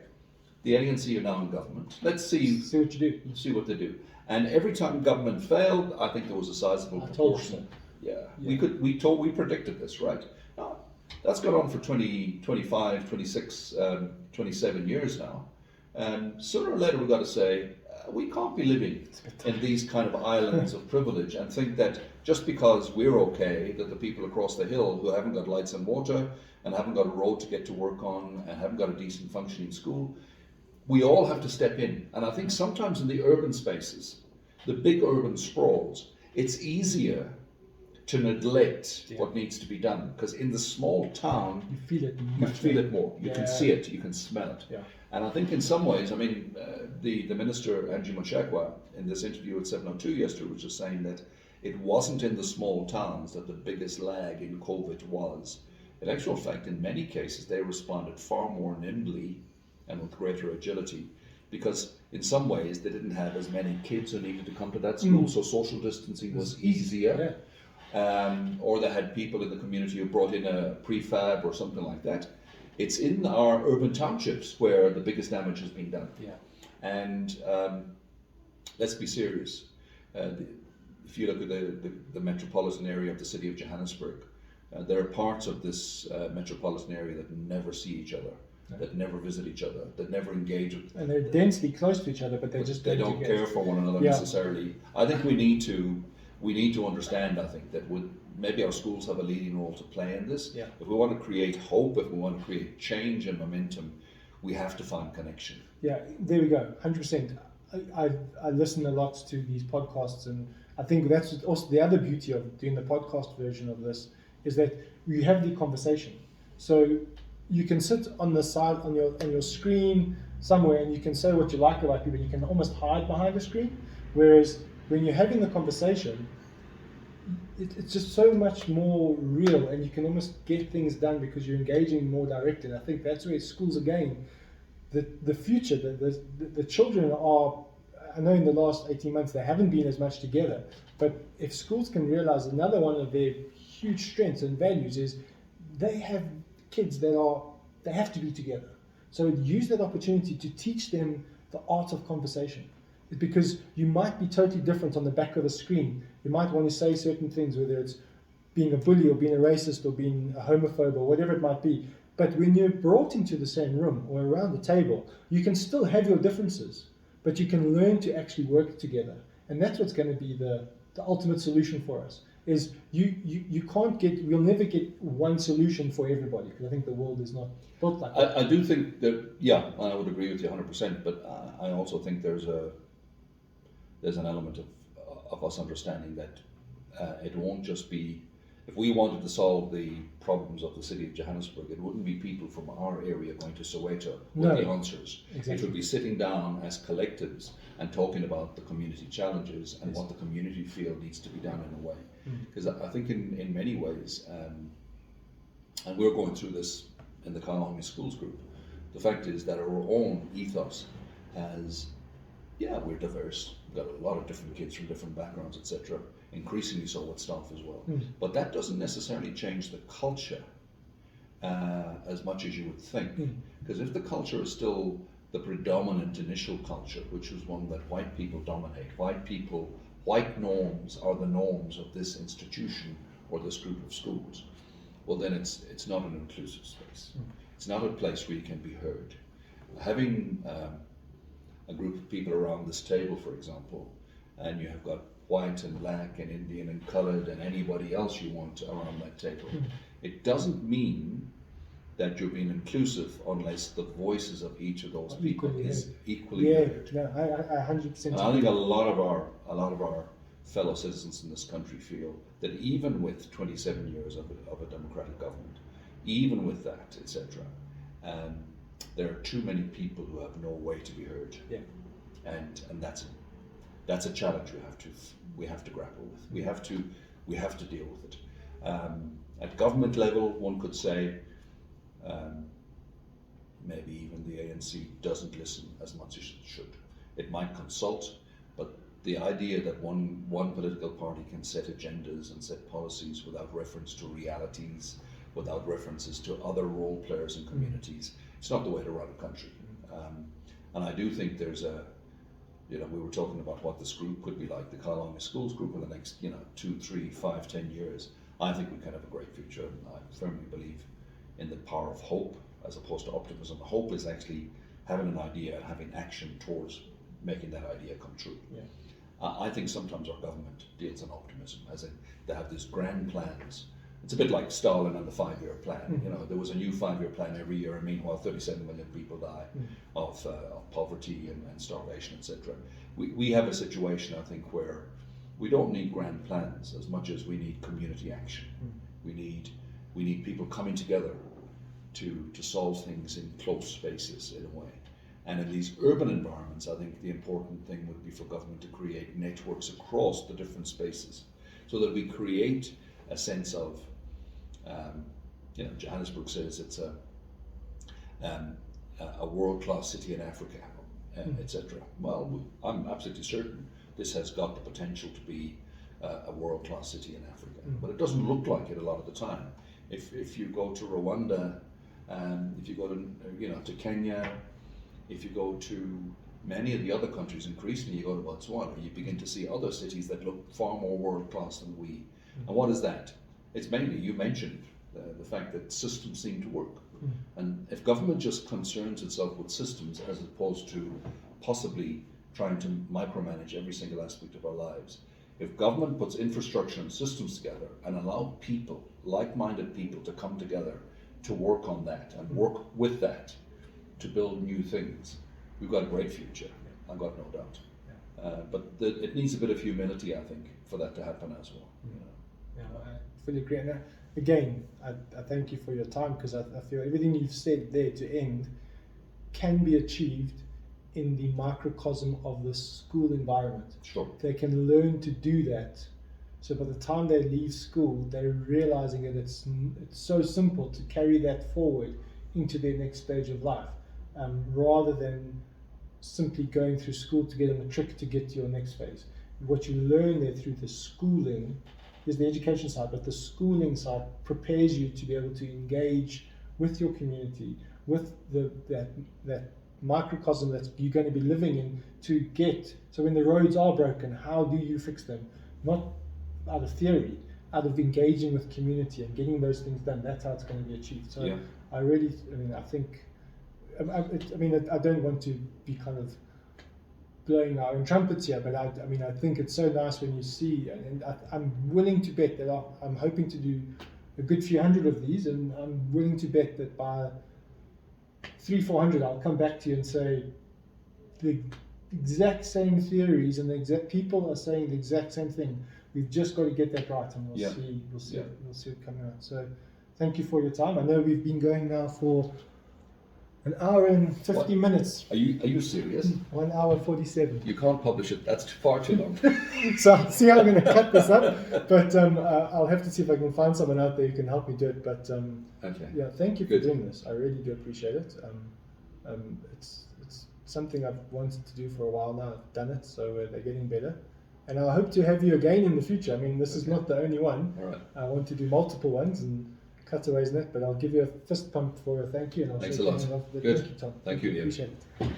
the ANC are now in government. Let's see what you do. See what they do. And every time government failed, I think there was a sizable proportion. We predicted this, right? Now, That's gone on for 20, 25, 26, 27 years now. Sooner or later we've got to say, we can't be living in these kind of islands of privilege and think that just because we're okay, that the people across the hill who haven't got lights and water and haven't got a road to get to work on and haven't got a decent functioning school, we all have to step in. And I think sometimes in the urban spaces, the big urban sprawls, it's easier to neglect what needs to be done, because in the small town You feel it. you feel it more, you can see it, you can smell it. Yeah. And I think in some ways, I mean, the minister, Angie Mushakwa, in this interview at 702 yesterday, was just saying that it wasn't in the small towns that the biggest lag in COVID was. In actual fact, in many cases, they responded far more nimbly and with greater agility, because in some ways they didn't have as many kids who needed to come to that school, so social distancing was easier. Or they had people in the community who brought in a prefab or something like that. It's in our urban townships where the biggest damage has been done. Yeah. And let's be serious. If you look at the metropolitan area of the city of Johannesburg, there are parts of this metropolitan area that never see each other, that never visit each other, that never engage with. And they're densely close to each other, but they don't care for one another necessarily. I think we need to understand, I think, that maybe our schools have a leading role to play in this. Yeah. If we want to create hope, if we want to create change and momentum, we have to find connection. Yeah, there we go, 100%. I listen a lot to these podcasts, and I think that's also the other beauty of doing the podcast version of this, is that you have the conversation. So you can sit on the side on your screen somewhere, and you can say what you like about people. You can almost hide behind the screen. Whereas when you're having the conversation, it's just so much more real, and you can almost get things done because you're engaging more directly. And I think that's where schools, again, the future, the children are, I know in the last 18 months they haven't been as much together, but if schools can realize another one of their huge strengths and values is they have kids they have to be together. So use that opportunity to teach them the art of conversation. Because you might be totally different on the back of a screen. You might want to say certain things, whether it's being a bully or being a racist or being a homophobe or whatever it might be. But when you're brought into the same room or around the table, you can still have your differences, but you can learn to actually work together. And that's what's going to be the ultimate solution for us. Is we'll never get one solution for everybody, because I think the world is not built like that. I do think that, I would agree with you 100%, but I also think there's an element of us understanding that it won't just be, if we wanted to solve the problems of the city of Johannesburg, it wouldn't be people from our area going to Soweto with the answers. Exactly. It would be sitting down as collectives and talking about the community challenges and what the community feel needs to be done in a way. Because I think in many ways, and we're going through this in the Kyalami Schools group, the fact is that our own ethos has, we're diverse. We've got a lot of different kids from different backgrounds, etc. Increasingly so with staff as well. But that doesn't necessarily change the culture as much as you would think. Because if the culture is still the predominant initial culture, which is one that white people dominate, white norms are the norms of this institution or this group of schools, well then it's not an inclusive space. It's not a place where you can be heard. Having a group of people around this table, for example, and you have got white and black and Indian and coloured and anybody else you want around that table, it doesn't mean that you're being inclusive unless the voices of each of those people is equally heard. Yeah, I 100%. And I think a lot of our fellow citizens in this country feel that even with 27 years of a democratic government, even with that, etc., there are too many people who have no way to be heard. Yeah. And that's a challenge we have to grapple with. We have to deal with it. At government level, one could say maybe even the ANC doesn't listen as much as it should. It might consult, but the idea that one political party can set agendas and set policies without reference to realities, without references to other role players in communities, it's not the way to run a country. And I do think there's we were talking about what this group could be like, the Kyalami Schools group, in the next 2, 3, 5, 10 years. I think we can have a great future. I firmly believe in the power of hope as opposed to optimism. Hope is actually having an idea and having action towards making that idea come true. Yeah. I think sometimes our government deals in optimism, as in they have these grand plans. It's a bit like Stalin and the 5-year plan. You know, there was a new 5-year plan every year, and meanwhile 37 million people die of poverty and starvation, etc. We have a situation, I think, where we don't need grand plans as much as we need community action. We need people coming together to solve things in close spaces in a way. And in these urban environments, I think the important thing would be for government to create networks across the different spaces, so that we create a sense of, you know, Johannesburg says it's a world-class city in Africa, etc. Well, I'm absolutely certain this has got the potential to be a world-class city in Africa, but it doesn't look like it a lot of the time. If you go to Rwanda, if you go to Kenya, if you go to many of the other countries, increasingly you go to Botswana, you begin to see other cities that look far more world-class than we. And what is that? It's mainly, you mentioned the fact that systems seem to work. And if government just concerns itself with systems as opposed to possibly trying to micromanage every single aspect of our lives, if government puts infrastructure and systems together and allow people, like-minded people, to come together to work on that and work with that to build new things, we've got a great future. I've got no doubt. But it needs a bit of humility, I think, for that to happen as well. You know? Yeah, I fully agree. And again, I thank you for your time, because I feel everything you've said there to end can be achieved in the microcosm of the school environment. Sure. They can learn to do that. So by the time they leave school, they're realizing that it's so simple to carry that forward into their next stage of life, rather than simply going through school to get a matric to get to your next phase. What you learn there through the schooling is the education side, but the schooling side prepares you to be able to engage with your community, with that microcosm that you're going to be living in, to get, so when the roads are broken, how do you fix them? Not out of theory, out of engaging with community and getting those things done. That's how it's going to be achieved. So yeah. I don't want to be kind of blowing our own trumpets here, but I think it's so nice when you see, and I'm willing to bet that I'm hoping to do a good few hundred of these, and I'm willing to bet that by 300-400 I'll come back to you and say the exact same theories and the exact people are saying the exact same thing. We've just got to get that right, and we'll see it coming out. So thank you for your time. I know we've been going now for an hour and 50 minutes. Are you serious? 1 hour 47. You can't publish it. That's far too long. So I'll see how I'm going to cut this up. But I'll have to see if I can find someone out there who can help me do it. But okay. Yeah, thank you for doing this. I really do appreciate it. It's something I've wanted to do for a while now. I've done it, so they're getting better. And I hope to have you again in the future. I mean, this is not the only one. All right. I want to do multiple ones and cutaways in it, but I'll give you a fist pump for a thank you. And I'll Thanks a lot. Good. Thank you, Tom. Thank you, Ian. Appreciate it.